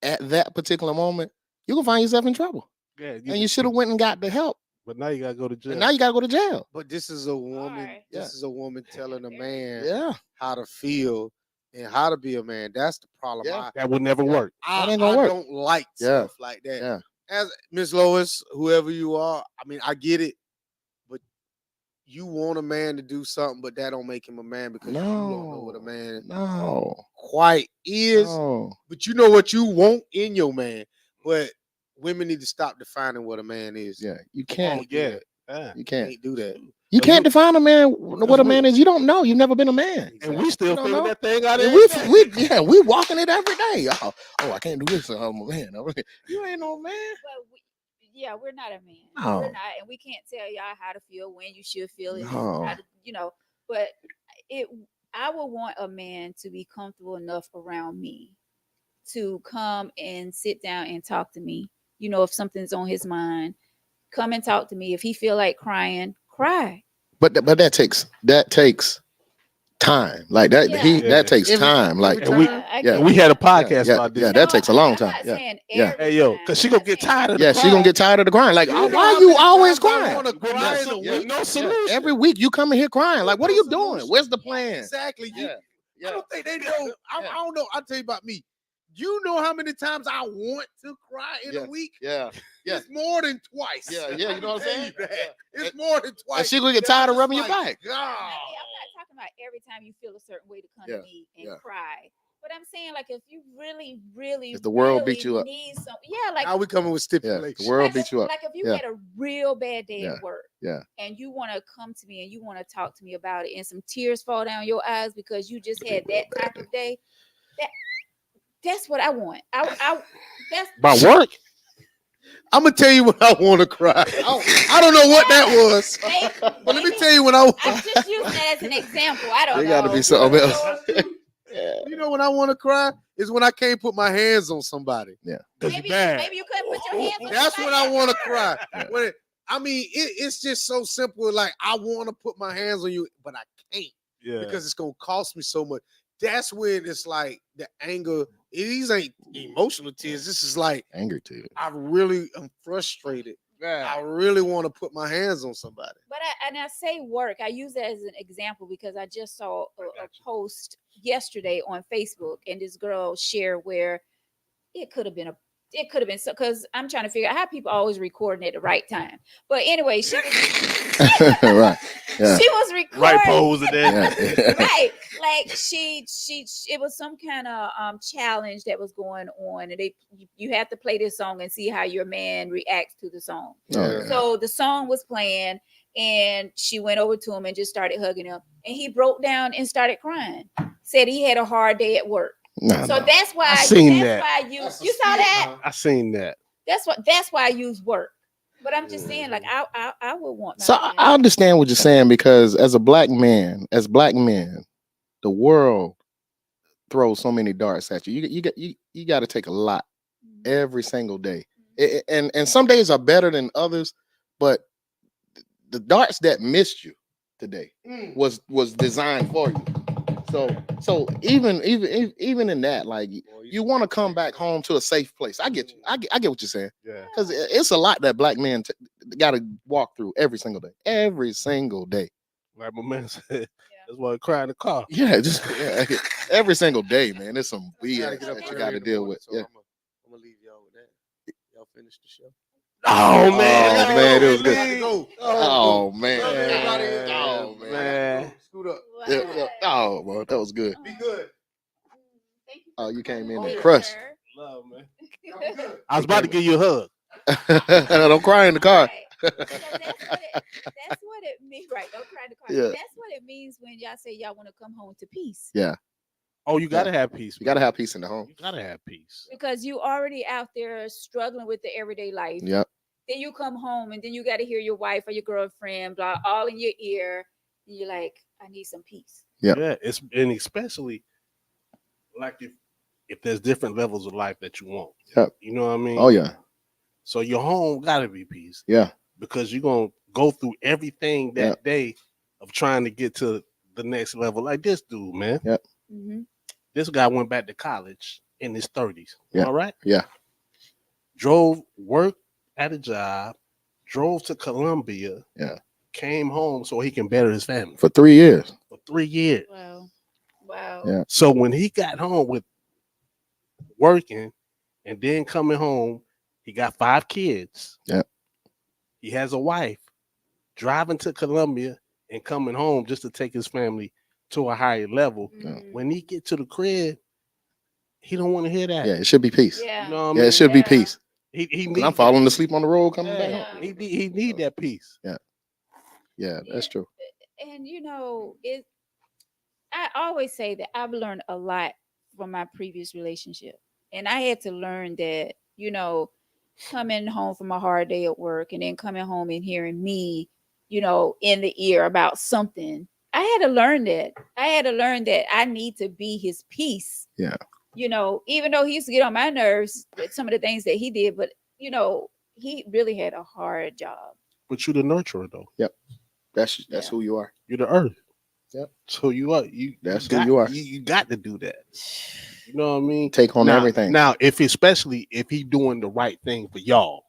at that particular moment, you can find yourself in trouble. Yeah, And you should have went and got the help. but now you gotta go to jail. And now you got to go to jail. But this is a woman. Alright. This is a woman telling a man Yeah, how to feel and how to be a man. That's the problem. Yeah. that would never work. That ain't gonna work. Don't like Yeah. stuff like that. yeah. As Miss Lois, whoever you are, I mean, I get it, but you want a man to do something, but that don't make him a man because you don't know what a man No. quite is. No. But you know what you want in your man. But women need to stop defining what a man is. Yeah, you Oh, can't. yeah. You can't. Can't do that. You Cause can't we- define a man what a man is. You don't know. You've never been a man. And we still You don't figure know? that thing out And every day. we walking it every day. Oh, I can't do this. I'm a man. You ain't no man. But we're not a man. No. We're not, and we can't tell y'all how to feel, when you should feel it, No. how to. But I would want a man to be comfortable enough around me to come and sit down and talk to me. If something's on his mind, come and talk to me. If he feel like crying, cry. But that takes time. Like that Yeah. that takes Every- time. Like every And we, time. I yeah. get and we had a that. podcast yeah, about this. yeah, that takes a long time. I'm not Yeah. saying Yeah. every Hey, yo, time. because she I'm gonna not get saying tired of Yeah, the she gonna crying. get tired of the crying. Like, You oh, know why how you many always times I crying? wanna with cry in a with week? no solution. Every week you come in here crying. Like, what are you No doing? solution. Where's the plan? Exactly. Yeah. I don't think they know. I Yeah. don't know. I'll tell you about me. You know how many times I want to cry in a week? Yeah. Yeah. It's more than twice. Yeah, I you know what I'm can tell saying? you that. Yeah. It's more than twice. And she gonna get that I'm tired of just rubbing your like, back. God. I'm not talking about every time you feel a certain way to come Yeah, to me and yeah. cry. But I'm saying, like, if you really, really, If the world really beat you up. need some, like, Now we coming with Yeah. stipulations. The world like, beat you up. like if you Yeah. had a real bad day Yeah. at work, Yeah. and you want to come to me and you want to talk to me about it, and some tears fall down your eyes because you just had that type of day, that's what I want. That's By work. I'm gonna tell you when I want to cry. I don't know what that was, but let me tell you when I. I'm just using that as an example. I don't There know. gotta be something else. You know when I want to cry is when I can't put my hands on somebody. Because you're bad. Maybe you couldn't put your hands on That's when I somebody want to else. cry. Yeah. When I mean, it's just so simple. Like I want to put my hands on you, but I can't Yeah. because it's gonna cost me so much. That's when it's like the anger. These ain't emotional tears. This is like Angry too. I really am frustrated. I really want to put my hands on somebody. But I say work. I use that as an example because I just saw a post yesterday on Facebook, and this girl shared where it could have been so, because I'm trying to figure out how people always recording at the right time. But anyway, she was Right. Yeah. she was recording Right pose and then. Yeah. right, like she it was some kind of challenge that was going on, and you have to play this song and see how your man reacts to the song. Oh, yeah. So the song was playing, and she went over to him and just started hugging him, and he broke down and started crying. Said he had a hard day at work. Nah, So nah. that's why I seen that's that. why I use you saw that? I seen that. That's why I use work. But I'm just saying, like I would want my So I understand what you're saying because as a black man, as black men, the world throws so many darts at you. You got to take a lot every single day. And some days are better than others, but the darts that missed you today was designed for you. So even in that, like you want to come back home to a safe place. I get you. I get what you're saying Yeah. because it's a lot that black men got to walk through every single day. Every single day. Like my man said, that's why I cry in the car. Yeah, just every single day, man. There's some BS Get up that you early got in to the deal morning, with. so Yeah. I'm gonna leave y'all with that. Y'all finish the show. Oh Oh man, it was good. Gotta go. Oh man. Love everybody. Oh I man. gotta go. Scoot up. Oh well, that was good. Be good. Thank you. Oh, you came in Oh, there yeah. crushed. Love, man. Y'all good. I was about to give you a hug. Don't cry in the car. Right. So that's what it means. Right. Don't cry in the car. Yeah. That's what it means when y'all say y'all want to come home to peace. Yeah, Oh, you gotta have peace. you got to man. have peace in the home. You gotta have peace. Because you already out there struggling with the everyday life. Yep. Then you come home and then you got to hear your wife or your girlfriend blah all in your ear. And you're like, I need some peace. Yeah. Yeah, it's and especially like if there's different levels of life that you want. Yep. You know what I mean? Oh yeah. So your home gotta be peace Yeah. because you're gonna go through everything that Yep. day of trying to get to the next level. Like this dude, man. Yep. Mm-hmm. This guy went back to college in his 30s. Yeah. All right. Yeah. Drove, worked at a job, drove to Columbia. Yeah. Came home so he can better his family For 3 years. for 3 years. Wow. Wow. Yeah. So when he got home with working and then coming home, he got 5 kids. Yep. He has a wife driving to Columbia and coming home just to take his family to a higher level. Mhm. When he get to the crib, he don't want to hear that. Yeah. It should be peace. Yeah. You know what I Yeah. mean? It should be Yeah. peace. He Because need I'm falling asleep on the road coming back Yeah. home. He need that peace. Yeah, that's true. And I always say that I've learned a lot from my previous relationship. And I had to learn that, coming home from a hard day at work and then coming home and hearing me, in the ear about something. I had to learn that. I had to learn that I need to be his peace. Yeah. Even though he used to get on my nerves with some of the things that he did, but he really had a hard job. But you the nurturer though. That's Yeah. who you are. You're the earth. Yep. So you are. That's got, who you are. You got to do that. You know what I mean? Take on now, everything. Now, especially if he doing the right thing for y'all.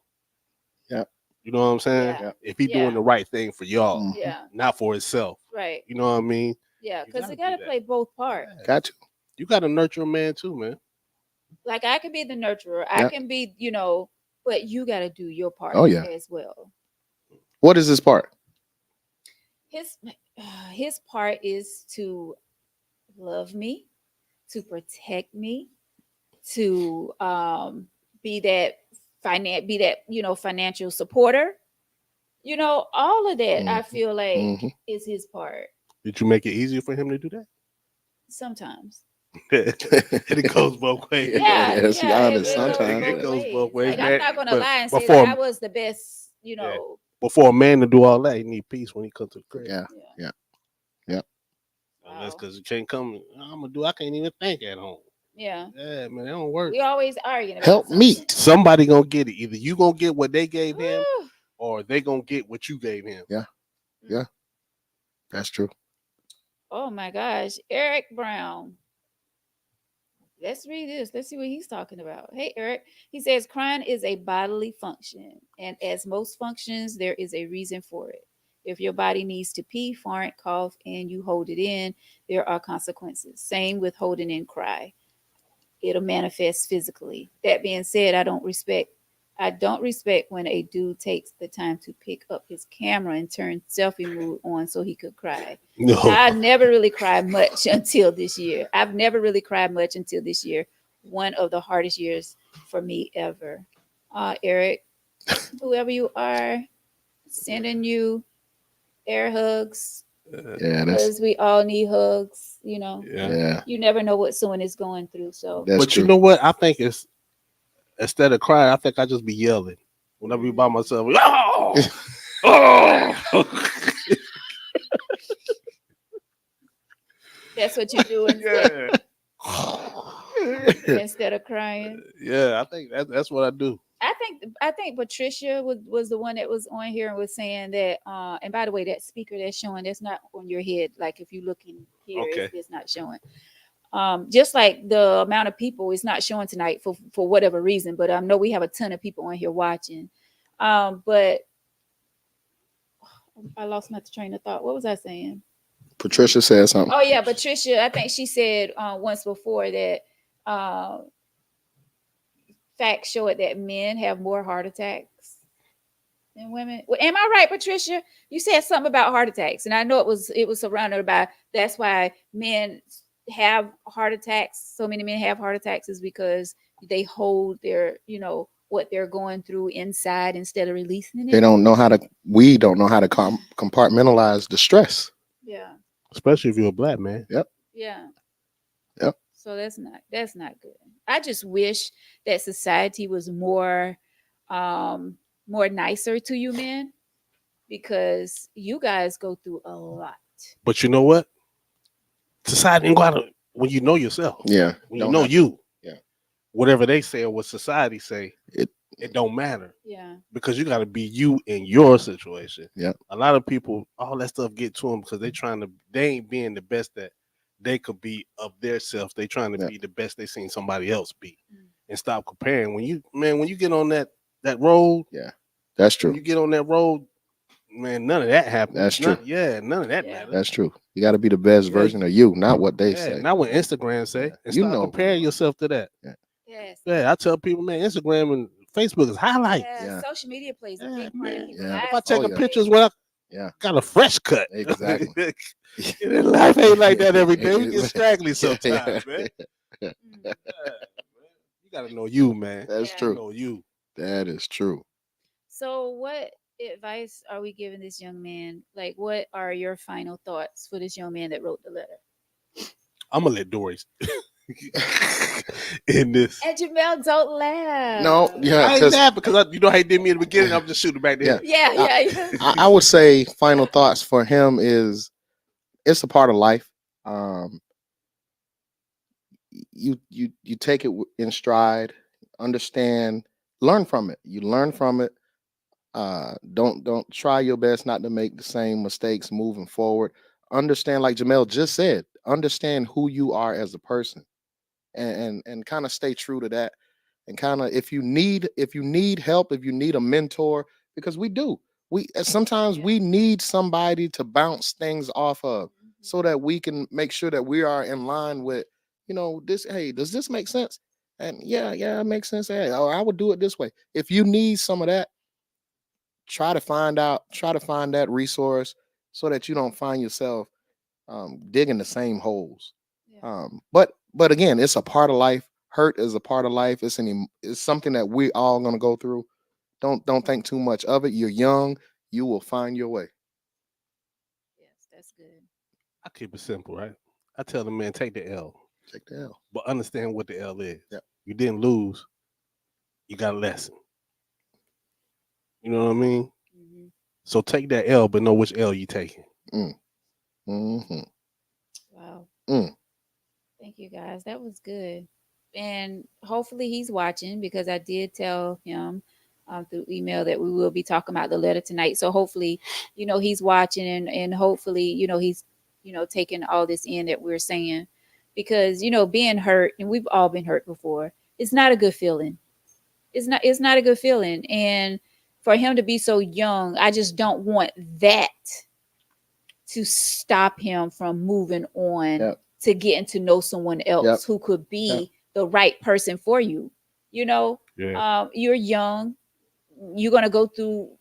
Yep. You know what I'm saying? Yeah. If he Yeah. doing the right thing for y'all, Mhm. Yeah. not for himself. Right. You know what I mean? Yeah. You Because gotta you got to do that. play both parts. Yeah. Got to. You got to nurture a man too, man. Like I can be the nurturer. I Yep. can be, but you got to do your part Oh, yeah. as well. What is this part? His part is to love me, to protect me, to be that financial supporter. All of that I Mhm. feel like Mhm. is his part Did you make it easier for him to do that? sometimes. It goes both ways. Yeah, let's be honest, It goes sometimes. It goes both ways, Like, man. I'm not gonna But lie and say before- that I was the best, Before a man to do all that, he need peace when he comes to the crib. Yeah. Yeah. And that's Wow. because you can't come. I can't even think at home. Yeah. Yeah, man, that don't work. We always arguing about Help something. me. Somebody gonna get it. Either you gonna get what they gave him, Woo. or they gonna get what you gave him. That's true. Oh my gosh. Eric Brown. Let's read this. Let's see what he's talking about. Hey, Eric. He says crying is a bodily function, and as most functions, there is a reason for it. If your body needs to pee, fart, cough, and you hold it in, there are consequences. Same with holding in cry. It'll manifest physically. That being said, I don't respect when a dude takes the time to pick up his camera and turn selfie mode on so he could cry. No. I've never really cried much until this year. One of the hardest years for me ever. Eric, whoever you are, sending you air hugs Yeah, that's because we all need hugs. You know, Yeah. yeah, you never know what someone is going through. So that's But you true. know what? I think it's instead of crying, I think I just be yelling when I be by myself. Oh, oh. that's what you do instead Yeah. instead of crying. Yeah, I think that's what I do. I think Patricia was the one that was on here and was saying that. And by the way, that speaker that's showing, that's not on your head. Like if you look in here, Okay. it's not showing. Just like the amount of people is not showing tonight for whatever reason. But I know we have a ton of people on here watching. But I lost my train of thought. What was I saying? Patricia said something. Oh yeah, Patricia. I think she said once before that uh, facts show it that men have more heart attacks than women. Well, am I right, Patricia? You said something about heart attacks, and I know it was surrounded by that's why men have heart attacks. So many men have heart attacks is because they hold their what they're going through inside instead of releasing They it. don't know how to. We don't know how to compartmentalize the stress. Yeah, Especially if you're a black man. Yep. yeah. Yep. So that's not good. I just wish that society was um more nicer to you men because you guys go through a lot. But you know what? Society ain't gotta when you know yourself, Yeah. when you Don't know have to. you, Yeah. whatever they say or what society say, It. it don't matter Yeah. because you got to be you in your situation. Yep. A lot of people, all that stuff get to them because they ain't being the best that they could be of their self. They trying to Yep. be the best they seen somebody else be, Mm. and stop comparing. When you get on that road, Yeah. That's when true. you get on that road, man, none of that happens. That's true. None of that Yeah. matters. That's true. You got to be the best Yeah, version of you, not what they yeah, say. not what Instagram say, Yeah. and You stop know. comparing yourself to that. Yeah. Yes. Yeah, I tell people, man, Instagram and Facebook is highlights. Yeah. Yeah. Social media plays a Yeah, big part in man. people's Yeah. If I lives take Oh a yeah. nowadays. pictures when I Yeah. got a fresh cut, Exactly. and life ain't like that every day. We get straggly Yeah. sometimes, man. Yeah. Mm. Yeah, man. You gotta know you, man. That's Yeah. true. Know you. That is true. So, what advice are we giving this young man? Like, what are your final thoughts for this young man that wrote the letter? I'm gonna let Dory in this. And Jamel, don't No, laugh. yeah, I ain't because laughing because you know how he did me in the beginning. I'm just shooting back yeah, there. Yeah, I, yeah, yeah. I would say final thoughts for him is it's a part of life. Um, you take it in stride, understand, learn from it. You learn from it. Don't try your best not to make the same mistakes moving forward. Understand, like Jamel just said, understand who you are as a person, and kind of stay true to that. And kind of if you need help, if you need a mentor, because we do, we sometimes Yeah. we need somebody to bounce things off of, Mhm. so that we can make sure that we are in line with, this. Hey, does this make sense? And yeah, it makes sense. Hey, or I would do it this way. If you need some of that, try to find that resource, so that you don't find yourself digging the same holes. Yeah. But again, it's a part of life. Hurt is a part of life. It's something that we all gonna go through. Don't think too much of it. You're young. You will find your way. Yes, that's good. I keep it simple, right? I tell the man, take the L, Check the L. but understand what the L is. Yep. You didn't lose. You got a lesson. You know what I mean? Hmm. So take that L, but know which L you taking. Mm. Mm-hmm. Wow. Mm. Thank you guys. That was good. And hopefully he's watching because I did tell him through email that we will be talking about the letter tonight. So hopefully, he's watching and hopefully, he's, taking all this in that we're saying because, being hurt and we've all been hurt before. It's not a good feeling. It's not a good feeling. And for him to be so young, I just don't want that to stop him from moving on Yep. to getting to know someone Yep. else who could Yep. be the right person for you. You know, Yeah. you're young, you're gonna go through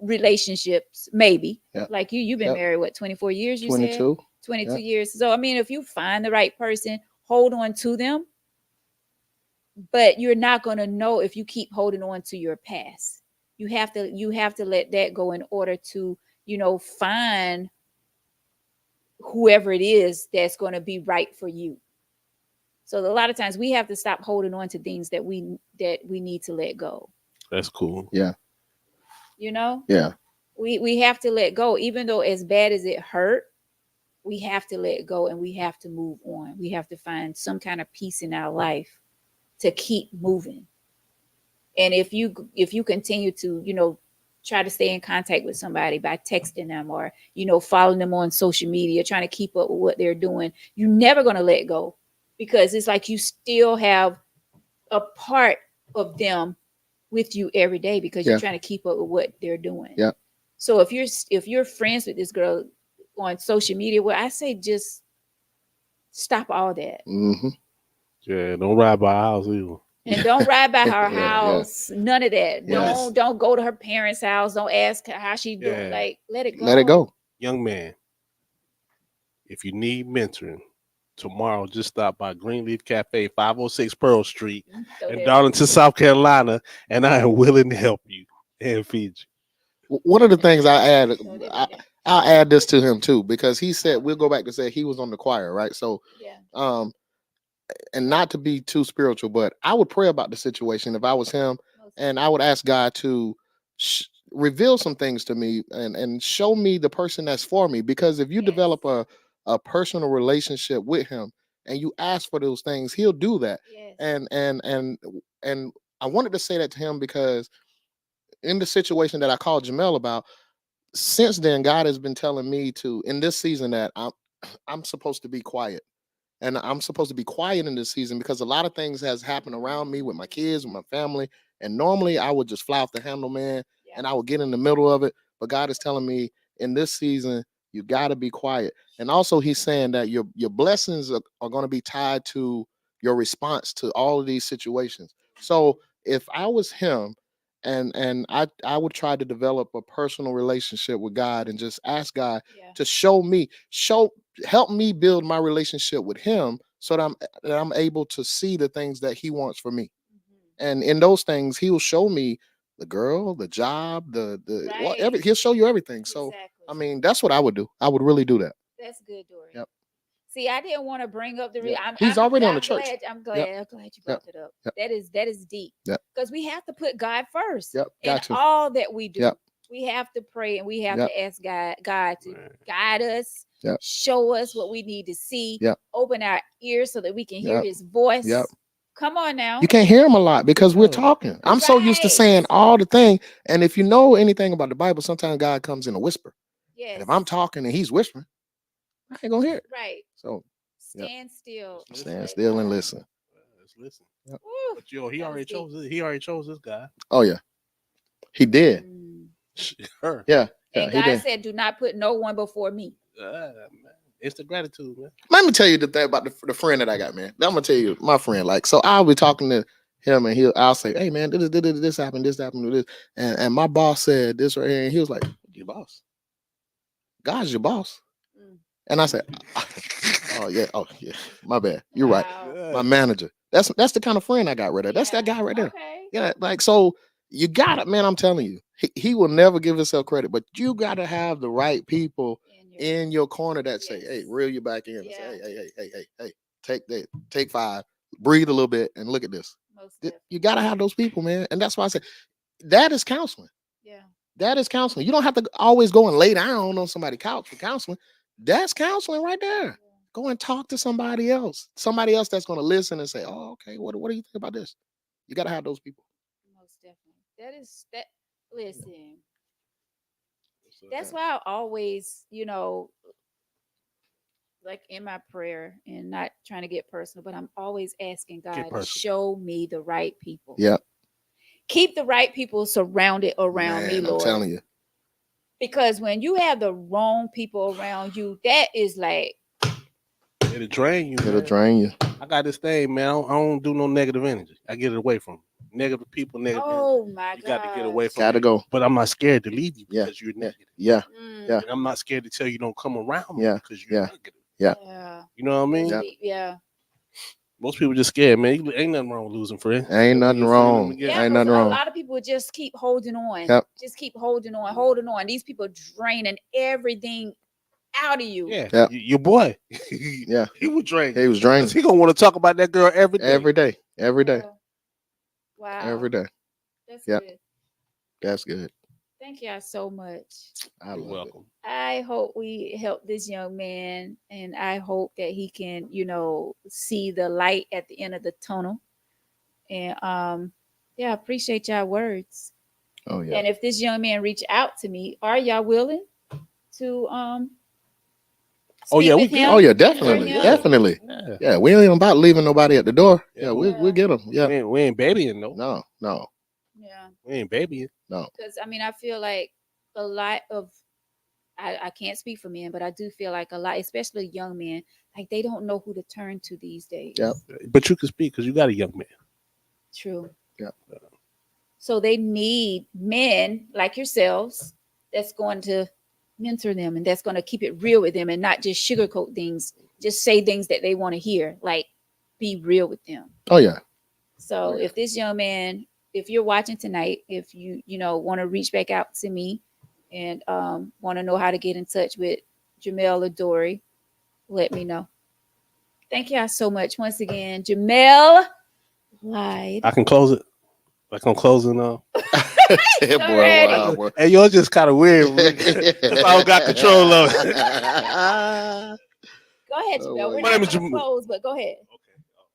relationships, maybe. Yep. Like you've been Yep. married what 24 years? You said 22. 22 Yep. years. So I mean, if you find the right person, hold on to them, but you're not gonna know if you keep holding on to your past. You have to let that go in order to find whoever it is that's going to be right for you. So a lot of times we have to stop holding on to things that we need to let go. That's cool. Yeah. You know, Yeah. we have to let go, even though as bad as it hurt. We have to let go and we have to move on. We have to find some kind of peace in our life to keep moving. And if you continue to, try to stay in contact with somebody by texting them or, following them on social media, trying to keep up with what they're doing, you're never going to let go, because it's like you still have a part of them with you every day because you're Yeah. trying to keep up with what they're doing. Yeah. So if you're friends with this girl on social media, well, I say just stop all that. Mm-hmm. Yeah, don't ride by our house either. And don't ride by her Yeah, house. None of that. Yes. Don't go to her parents' house. Don't ask her how she doing. Yeah. Like, let it go. Let it go. Young man, if you need mentoring, tomorrow just stop by Greenleaf Cafe, 506 Pearl Street Throw in that- Darlington, South Carolina, and I am willing to help you and feed you. One of the things I add, throw that in I, there. I'll add this to him too, because he said we'll go back to say he was on the choir, right? So, Yeah. um, and not to be too spiritual, but I would pray about the situation if I was him, and I would ask God to reveal some things to me and show me the person that's for me. Because if you Yes. develop a personal relationship with him and you ask for those things, he'll do that. Yes. And I wanted to say that to him because in the situation that I called Jamel about, since then God has been telling me to in this season that I'm supposed to be quiet, and I'm supposed to be quiet in this season because a lot of things has happened around me with my kids, with my family, and normally I would just fly off the handle, man, Yeah. and I would get in the middle of it. But God is telling me in this season you got to be quiet, and also He's saying that your blessings are going to be tied to your response to all of these situations. So if I was him, and I would try to develop a personal relationship with God and just ask God Yeah. to help me build my relationship with him so that I'm able to see the things that he wants for me. Mhm. And in those things, he'll show me the girl, the job, the what Right. he'll show you everything. So Exactly. I mean, that's what I would do. I would really do that. That's good, Dory. Yep. See, I didn't want to bring up the. Yep. I'm, He's I'm, already on I'm the church. glad. I'm glad. Yep. I'm glad you Yep. brought it up. Yep. That is deep. Yep. Because we have to put God first. Yep. In Got to. all that we do. Yep. We have to pray and we have Yep. to ask God to Man. guide us, Yep. show us what we need to see, Yep. open our ears so that we can hear Yep. His voice. Yep. Come on now. You can't hear him a lot because we're No. talking. I'm so used to Right. saying all the thing. And if you know anything about the Bible, sometimes God comes in a whisper. Yes. And if I'm talking and he's whispering, I ain't gonna hear it. Right. So yep. Stand still. Just stand Let still and God. listen. Let's listen. Yep. Woo, But yo, he that was already deep. chose this. He already chose this guy. Oh yeah, he did. Her. Yeah, yeah, And he God did. said, "Do not put no one before me." Man. Instant gratitude, man. Let me tell you the thing about the friend that I got, man. I'm gonna tell you my friend. Like, so I'll be talking to him, and I'll say, "Hey, man, this happened, this happened, this," and my boss said this right here, and he was like, "Your boss? God's your boss." Mm. And I said, oh yeah, my bad. You're right. Wow. My manager. That's the kind of friend I got right there. That's that guy right there. Okay. Yeah, like so you got it, man. I'm telling you, he will never give himself credit, but you got to have the right people in your corner that say, "Hey, Yes. reel you back in and Yeah. say, hey, take 5, breathe a little bit, and look at this." Most definitely. You got to have those people, man, and that's why I say that is counseling. Yeah. That is counseling. You don't have to always go and lay down on somebody's couch for counseling. That's counseling right there. Go and talk to somebody else. Somebody else that's going to listen and say, "Oh, okay, what do you think about this?" You got to have those people. Most definitely. That is that. Listen, So, that's why I always, like in my prayer and not trying to get personal, but I'm always asking God to personal. show me the right people. Yeah, Keep the right people surrounded around me, man, I'm Lord. telling you. Because when you have the wrong people around you, that is like, it'll drain you, It'll man. drain you. I got this thing, man. I don't do no negative energy. I get it away from negative people, negative energy. oh my You God. got to get away from Gotta it. go. But I'm not scared to leave you Yeah, because you're yeah, negative. yeah, yeah. And I'm not scared to tell you don't come around me Yeah, because you're yeah. negative. Yeah. Yeah. You know what I mean? Yeah. Yeah. Most people just scared, man. Ain't nothing wrong with losing friends. Ain't nothing wrong. Yeah, Ain't 'cause nothing a wrong. lot of people just keep holding on. Yep. Just keep holding on, holding on. These people draining everything out of you. Yeah, Yeah. your boy. Yeah. He was draining. He was 'Cause draining he gonna want to talk about that girl every day. every day, every day, Wow. every day. That's Yep. good. That's good. Thank y'all so much. I You're love it. welcome. I hope we help this young man, and I hope that he can, see the light at the end of the tunnel. And yeah, I appreciate y'all words. Oh yeah. And if this young man reach out to me, are y'all willing to Oh, speak yeah, we with good. him? Oh yeah, and for definitely, him? definitely. Yeah. Yeah, we ain't about leaving nobody at the door. Yeah, Yeah, we- we'll get them. Yeah. We ain't babying, no. No, no, Yeah, We ain't babying. no. because I mean, I feel like a lot of I can't speak for men, but I do feel like a lot, especially young men, like they don't know who to turn to these days. Yep. But you can speak because you got a young man. True. Yep. So they need men like yourselves that's going to mentor them and that's going to keep it real with them and not just sugarcoat things, just say things that they want to hear. Like, be real with them. Oh yeah. So Oh, yeah. if this young man, if you're watching tonight, if you want to reach back out to me and want to know how to get in touch with Jamel or Dory, let me know. Thank y'all so much once again. Jamel lied. I can close it. Like I'm closing That boy, Already. wow, boy. Hey, yours just kind of weird because I don't got control of it. Go ahead, Oh, Jamel. We're My not name is going to Jamel. close, but go ahead.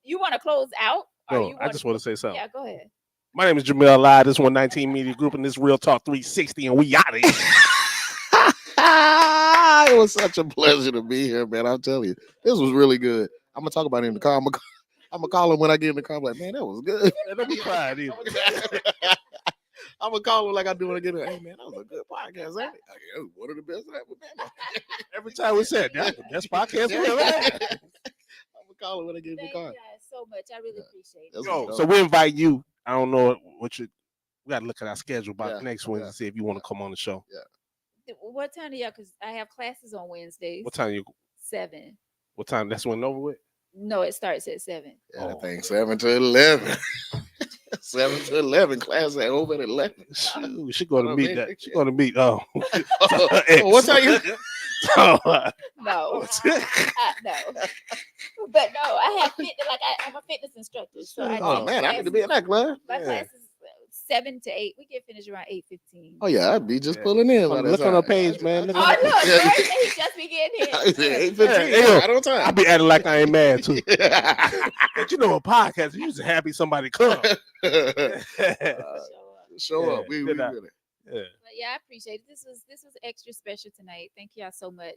You want to close out? Or No, you I just want to say something. Yeah, go ahead. My name is Jamel Live. This 119 Media Group and this Real Talk 360, and we out of here. It was such a pleasure to be here, man. I'll tell you, this was really good. I'm gonna talk about it in the car. I'm gonna call him when I get in the car. I'm like, man, that was good. Man, don't be crying either. I'm gonna call him like I do when I get in. Hey, man, that was a good podcast, ain't it? Like, it was one of the best I've ever been. Every time we said that's the best podcast we ever had. I'm gonna call him when I get in the Thank car. you guys so much. I really appreciate it. That's Yo, what's so dope. we invite you. I don't know what you. We got to look at our schedule about Yeah, next Wednesday yeah, see if you want to come on the show. What time do y'all? Because I have classes on Wednesdays. What time you? 7. What time? That's when over with. No, it starts at 7. Yeah, that Oh. thing 7 to 11. 7 to 11 class at over at 11. Shoot, we should go to I meet mean, that. She going to meet. Oh, Oh, what time you? So, No, no. But no, I have I'm a fitness instructor, so I Oh teach man, I need to be in that class. My Yeah. class is 7 to 8. We get finished around 8:15. Oh yeah, I'd be just Yeah. pulling in. by that Look on her time. page, man. Look Oh, on look, Yeah. right? He just be getting here. 8:15, Hey, yo, right on I time. be acting like I ain't mad too. But you know, a podcast, you just happy somebody come. Show up. We Did I? with it. Yeah. But yeah, I appreciate it. This was extra special tonight. Thank y'all so much.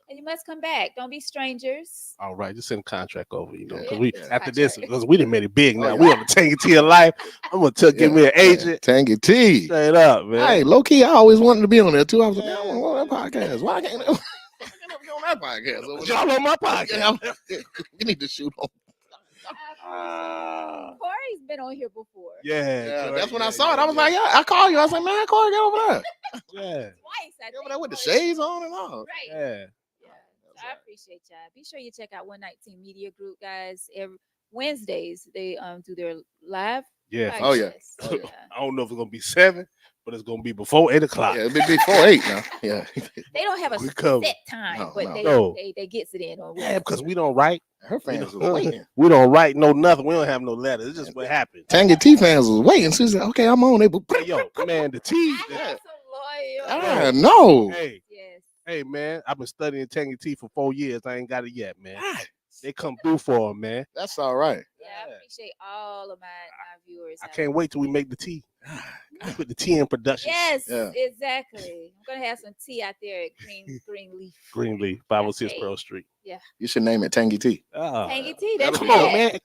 And you must come back. Don't be strangers. All right, just send a contract over, you know, Yeah, because we yeah. after this, Contract. because we done made it big Oh, now. yeah. We on the Tangy T of life. I'm gonna give me an agent. Tangy T. Straight up, man. Hey, low key, I always wanted to be on there too. I was like, man, I Yeah. want to that podcast. Why can't I be on that podcast? But y'all on my podcast. We need to shoot on. Corey's been on here before. Yeah, Yeah, Corey, that's when yeah, I saw it. I was yeah. like, yeah, I called you. I was like, man, Corey, get over there. Yeah, Twice, I Get over think. there with the Corey- shades on and all. Right. yeah. Yeah. So I appreciate y'all. Be sure you check out 119 Media Group, guys. Every Wednesdays they do their live. Yeah. Oh, yeah. podcasts. Oh, yeah. I don't know if it's gonna be 7, but it's gonna be before 8:00. Yeah, it'd be before 8 now. Yeah. They don't have a We covered. set time, No, but no. they, No. they gets it in on Yeah, Wednesday. because we don't write. Her fans we was don't, waiting. we don't write no nothing. We don't have no letters. It's just what happened. Tangy T fans was waiting. She said, okay, I'm on. They Hey, yo, man, the T. I have some loyal. I know. Hey, Yes. hey, man, I've been studying Tangy T for 4 years. I ain't got it yet, man. They come through for them, man. That's all right. Yeah, I appreciate all of my viewers. I out can't wait till we make the tea. Put the tea in production. Yes, Yeah. exactly. I'm gonna have some tea out there at Greenleaf. Greenleaf, 506 Okay. Pearl Street. You should name it Tangy T. Oh, Tangy tea. That's come it. on, man.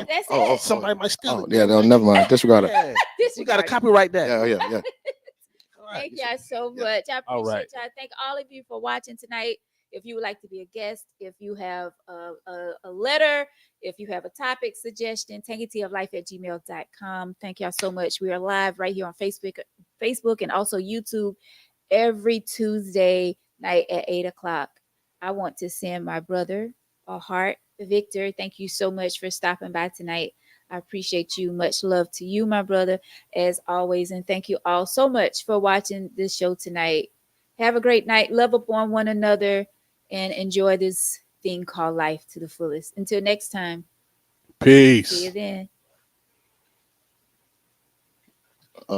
That's Oh, it. Somebody might steal Oh, it. yeah, no, never mind. Disregard it. Yeah. This We got to regard. copyright that. Yeah, yeah, yeah. All right. Thank y'all so Yeah. much. I appreciate All right. y'all. Thank all of you for watching tonight. If you would like to be a guest, if you have a letter, if you have a topic suggestion, tangyteaoflife@gmail.com. Thank y'all so much. We are live right here on Facebook and also YouTube every Tuesday night at 8:00. I want to send my brother a heart. Victor, thank you so much for stopping by tonight. I appreciate you. Much love to you, my brother, as always. And thank you all so much for watching this show tonight. Have a great night. Love upon one another. and enjoy this thing called life to the fullest. Until next time, see you Peace. then.